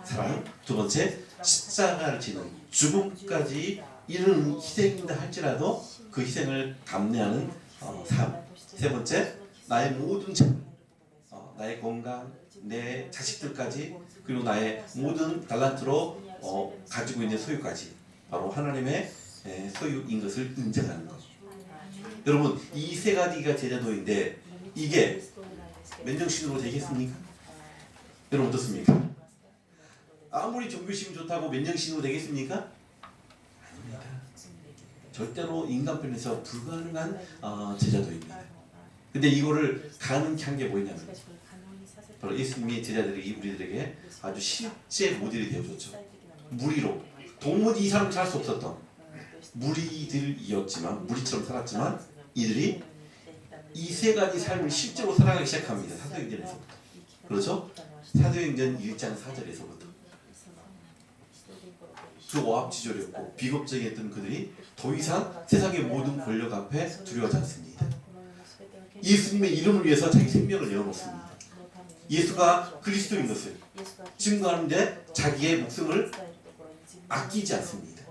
사랑, 두 번째 십자가를 지는 죽음까지 이르는 희생이다 할지라도 그 희생을 감내하는 삶, 세 번째 나의 모든 재물, 나의 건강, 내 자식들까지, 그리고 나의 모든 달란트로 가지고 있는 소유까지 바로 하나님의 소유인 것을 인정하는 것. 여러분, 이 세 가지가 제자도인데 이게 맨정신으로 되겠습니까? 여러분 어떻습니까? 아무리 종교심이 좋다고 맨정신으로 되겠습니까? 아닙니다. 절대로 인간편에서 불가능한 제자도입니다. 근데 이거를 가능케 한 게 뭐냐면 바로 예수님이 제자들이 우리들에게 아주 실제 모델이 되어줬죠. 무리로 도무지 이 사람을 살 수 없었던 무리들이었지만, 무리처럼 살았지만 이들이 이 세 가지 삶을 실제로 살아가기 시작합니다. 사도행전에서부터. 그렇죠? 사도행전 1장 4절에서부터 그 오합지졸이었고 비겁적이었던 그들이 더 이상 세상의 모든 권력 앞에 두려워하지 않습니다. 예수님의 이름을 위해서 자기 생명을 내어놓습니다. 예수가 그리스도인 것을 증거하는데 자기의 목숨을 아끼지 않습니다.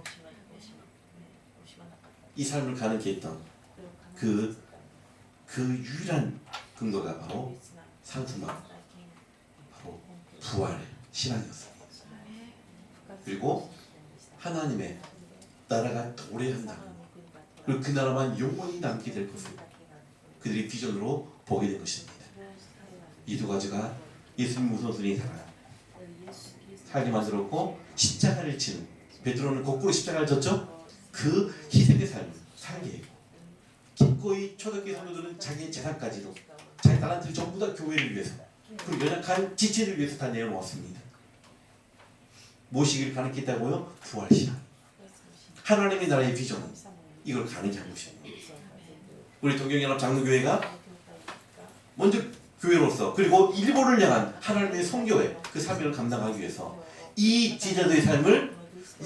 이 삶을 가능케 했던 그 유일한 근거가 바로 상수막, 바로 부활의 신앙이었습니다. 그리고 하나님의 나라가 도래한다는 그리고 그 나라만 영원히 남게 될 것을 그들의 비전으로 보게 된 것입니다. 이 두 가지가 예수님 우선순위 살게 만들었고, 십자가를 지는, 베드로는 거꾸로 십자가를 졌죠. 그 희생의 삶을 살게 했고, 기꺼이 초대교회 성도들은 자기의 재산까지도, 자기 딸한테를 전부 다 교회를 위해서, 그리고 연약한 지체를 위해서 다 내어놓았습니다. 무엇이길 가능했다고요? 부활신앙. 하나님의 나라의 비전은 이걸 가능하게 한 것입니다. 우리 동경연합 장로교회가 먼저 교회로서, 그리고 일본을 향한 하나님의 선교회 그 사명을 감당하기 위해서 이 제자도의 삶을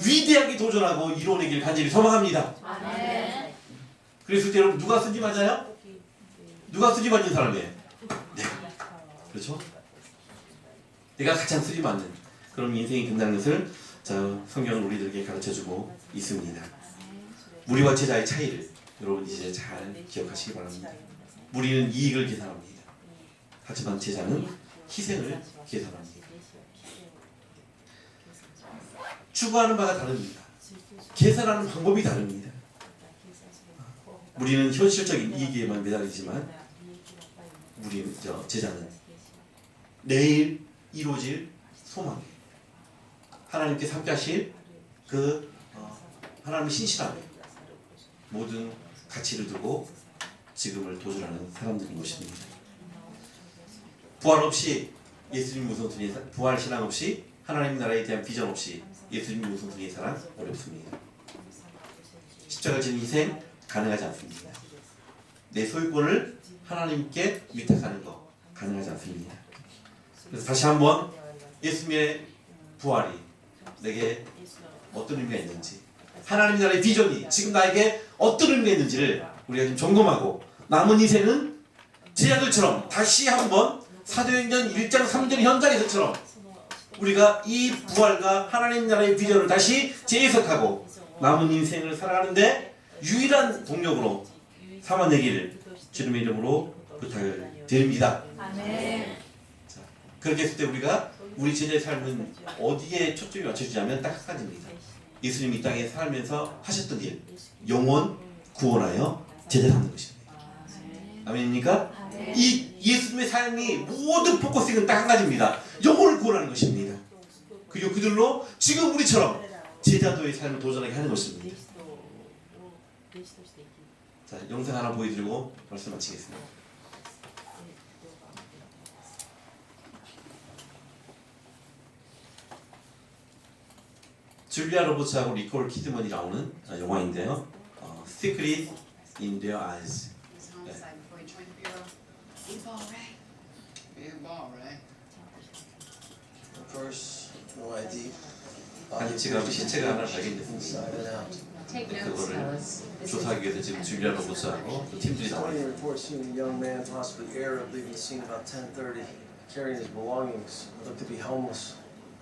위대하게 도전하고 이뤄내길 간절히 소망합니다. 아멘. 그랬을 때 여러분 누가 쓰지 맞아요? 누가 쓰지 맞는 사람이에요? 네. 그렇죠? 내가 가장 쓰지 맞는 그런 인생이 된다는 것을 성경은 우리들에게 가르쳐주고 있습니다. 무리와 제자의 차이를 여러분 이제 잘 기억하시기 바랍니다. 무리는 이익을 계산합니다. 하지만 제자는 희생을 계산합니다. 추구하는 바가 다릅니다. 계산하는 방법이 다릅니다. 무리는 현실적인 이익에만 매달리지만 제자는 내일 이루어질 소망, 하나님께서 함께 하실 하나님의 신실함에 모든 가치를 두고 지금을 도전하는 사람들인 것입니다. 부활 없이 예수님 우선순위, 부활 신앙 없이 하나님 나라에 대한 비전 없이 예수님 우선순위의 사랑 어렵습니다. 십자가 지는 희생 가능하지 않습니다. 내 소유권을 하나님께 위탁하는 것 가능하지 않습니다. 그래서 다시 한번 예수님의 부활이 내게 어떤 의미가 있는지, 하나님 나라의 비전이 지금 나에게 어떤 의미가 있는지를 우리가 좀 점검하고, 남은 인생은 제자들처럼 다시 한번 사도행전 1장 3절 현장에서처럼 우리가 이 부활과 하나님 나라의 비전을 다시 재해석하고 남은 인생을 살아가는데 유일한 동력으로 삼아내기를 주님의 이름으로 부탁을 드립니다. 아멘. 자, 그렇게 했을 때 우리 제자의 삶은 어디에 초점이 맞춰지냐면 딱 한 가지입니다. 예수님이 이 땅에 살면서 하셨던 일, 영혼 구원하여 제자 삼는 것입니다. 아멘입니까? 이 예수님의 삶이 모든 포커스는 딱 한 가지입니다. 영혼을 구원하는 것입니다. 그리고 그들로 지금 우리처럼 제자도의 삶을 도전하게 하는 것입니다. 자, 영상 하나 보여드리고 말씀 마치겠습니다. 줄리아 로버츠하고 니콜 키드먼이 나오는 영화인데요. Secret in Their Eyes. 네. 아니 지금 시체가 하나 발견됐습니다. 그거를 조사하기 위해서 지금 줄리아 로버츠하고 그 팀들이 나와 있습니다.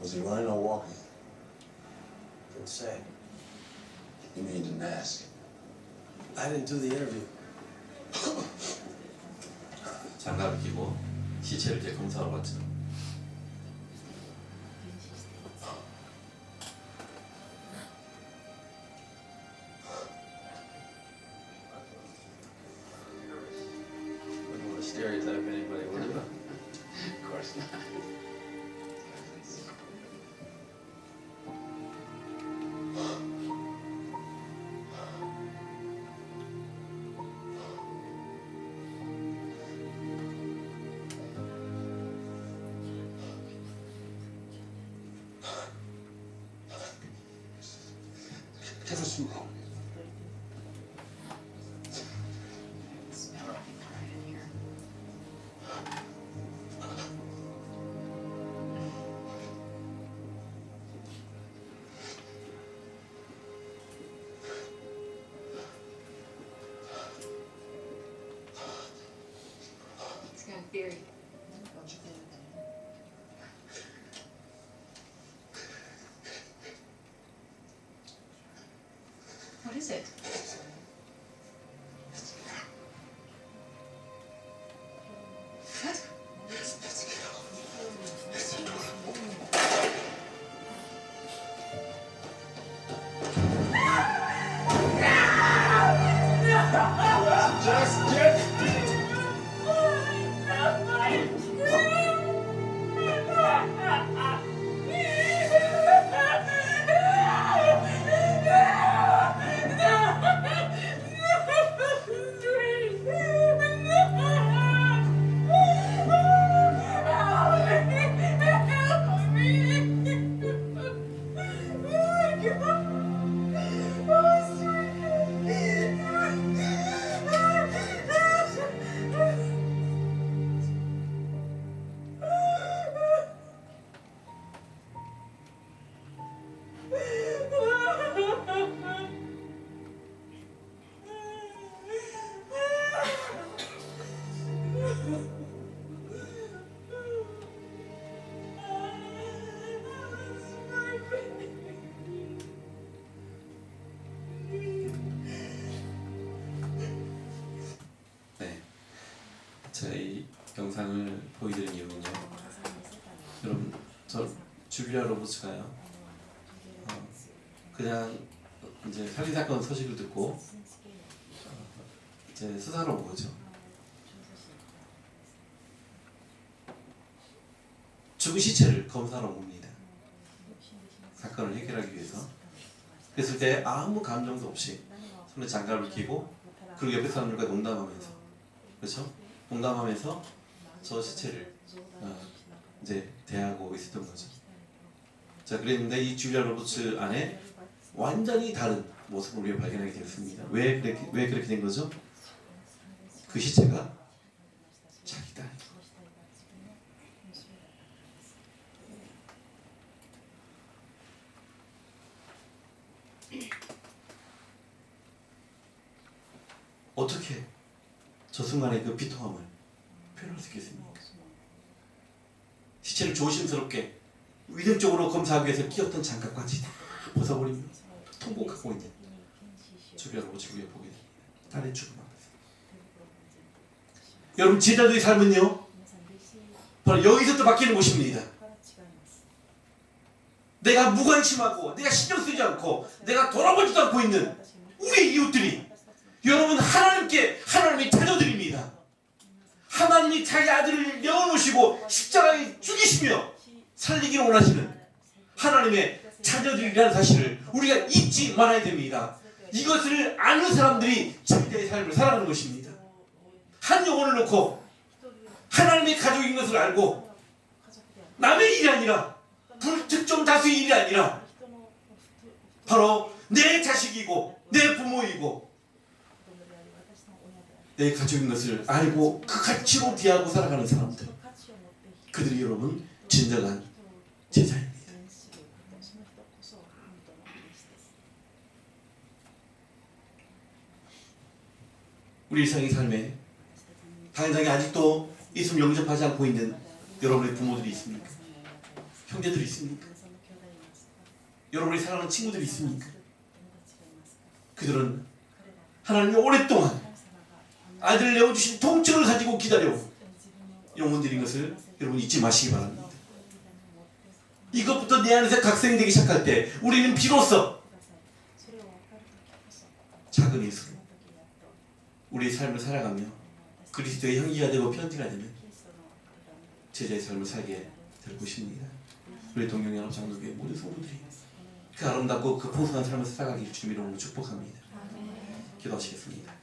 Was he running or walking? Didn't say. You mean didn't ask? I didn't do the interview. 장갑을 끼고 시체를 이제 검사하러 갔죠. Wouldn't want to stereotype anybody, would you? Of course not. Give us some hope. It's got a theory. What is it? What? 제가 이 영상을 보여드린 이유는요. 여러분, 저 줄리아 로버츠가요. 그냥 이제 살인 사건 소식을 듣고 이제 수사로 온 거죠. 죽은 시체를 검사하러 온 겁니다. 사건을 해결하기 위해서. 그랬을 때 아무 감정도 없이 손에 장갑을 끼고 그리고 옆에 사람들과 농담하면서, 그렇죠? 농담하면서 저 시체를 이제 대하고 있었던 거죠. 자, 그랬는데 이 줄리아 로버츠 안에 완전히 다른 모습을 우리가 발견하게 되었습니다. 왜 그렇게 된 거죠? 그 시체가 자기다. 어떻게 저 순간의 그 비통함을 표현할 수 있겠습니까? 시체를 조심스럽게 위력적으로 검사하기 위해서 끼었던 장갑까지 다 벗어버리며 통곡하고 있는 줄리아 로버츠를 보게 됩니다. 딸의 죽음 앞에서. 여러분, 제자들의 삶은요, 바로 여기서부터 바뀌는 것입니다. 내가 무관심하고 내가 신경 쓰지 않고 내가 돌아보지도 않고 있는 우리 이웃들이, 여러분, 하나님의 자녀들입니다. 하나님이 자기 아들을 내어놓으시고 십자가에 죽이시며 살리기를 원하시는 하나님의 자녀들이라는 사실을 우리가 잊지 말아야 됩니다. 이것을 아는 사람들이 자기의 삶을 살아가는 것입니다. 한 영혼을 놓고 하나님의 가족인 것을 알고 남의 일이 아니라, 불특정 다수의 일이 아니라 바로 내 자식이고 내 부모이고 내 가족인 것을 알고 그 가치로 대하고 살아가는 사람들, 그들이 여러분 진정한 제자입니다. 우리 일상의 삶에 당장에 아직도 예수를 영접하지 않고 있는 여러분의 부모들이 있습니까? 형제들이 있습니까? 여러분이 사랑하는 친구들이 있습니까? 그들은 하나님이 오랫동안 아들을 내어주신 통증을 가지고 기다려 영혼들인 것을 여러분 잊지 마시기 바랍니다. 이것부터 내 안에서 각성되기 시작할 때 우리는 비로소 작은 예수로 우리의 삶을 살아가며 그리스도의 향기가 되고 편지가 되면 제자의 삶을 살게 될 것입니다. 우리 동영연합 장로교회 모든 성도들이 그 아름답고 그 풍성한 삶을 살아가기를 주님으로 축복합니다. 기도하시겠습니다.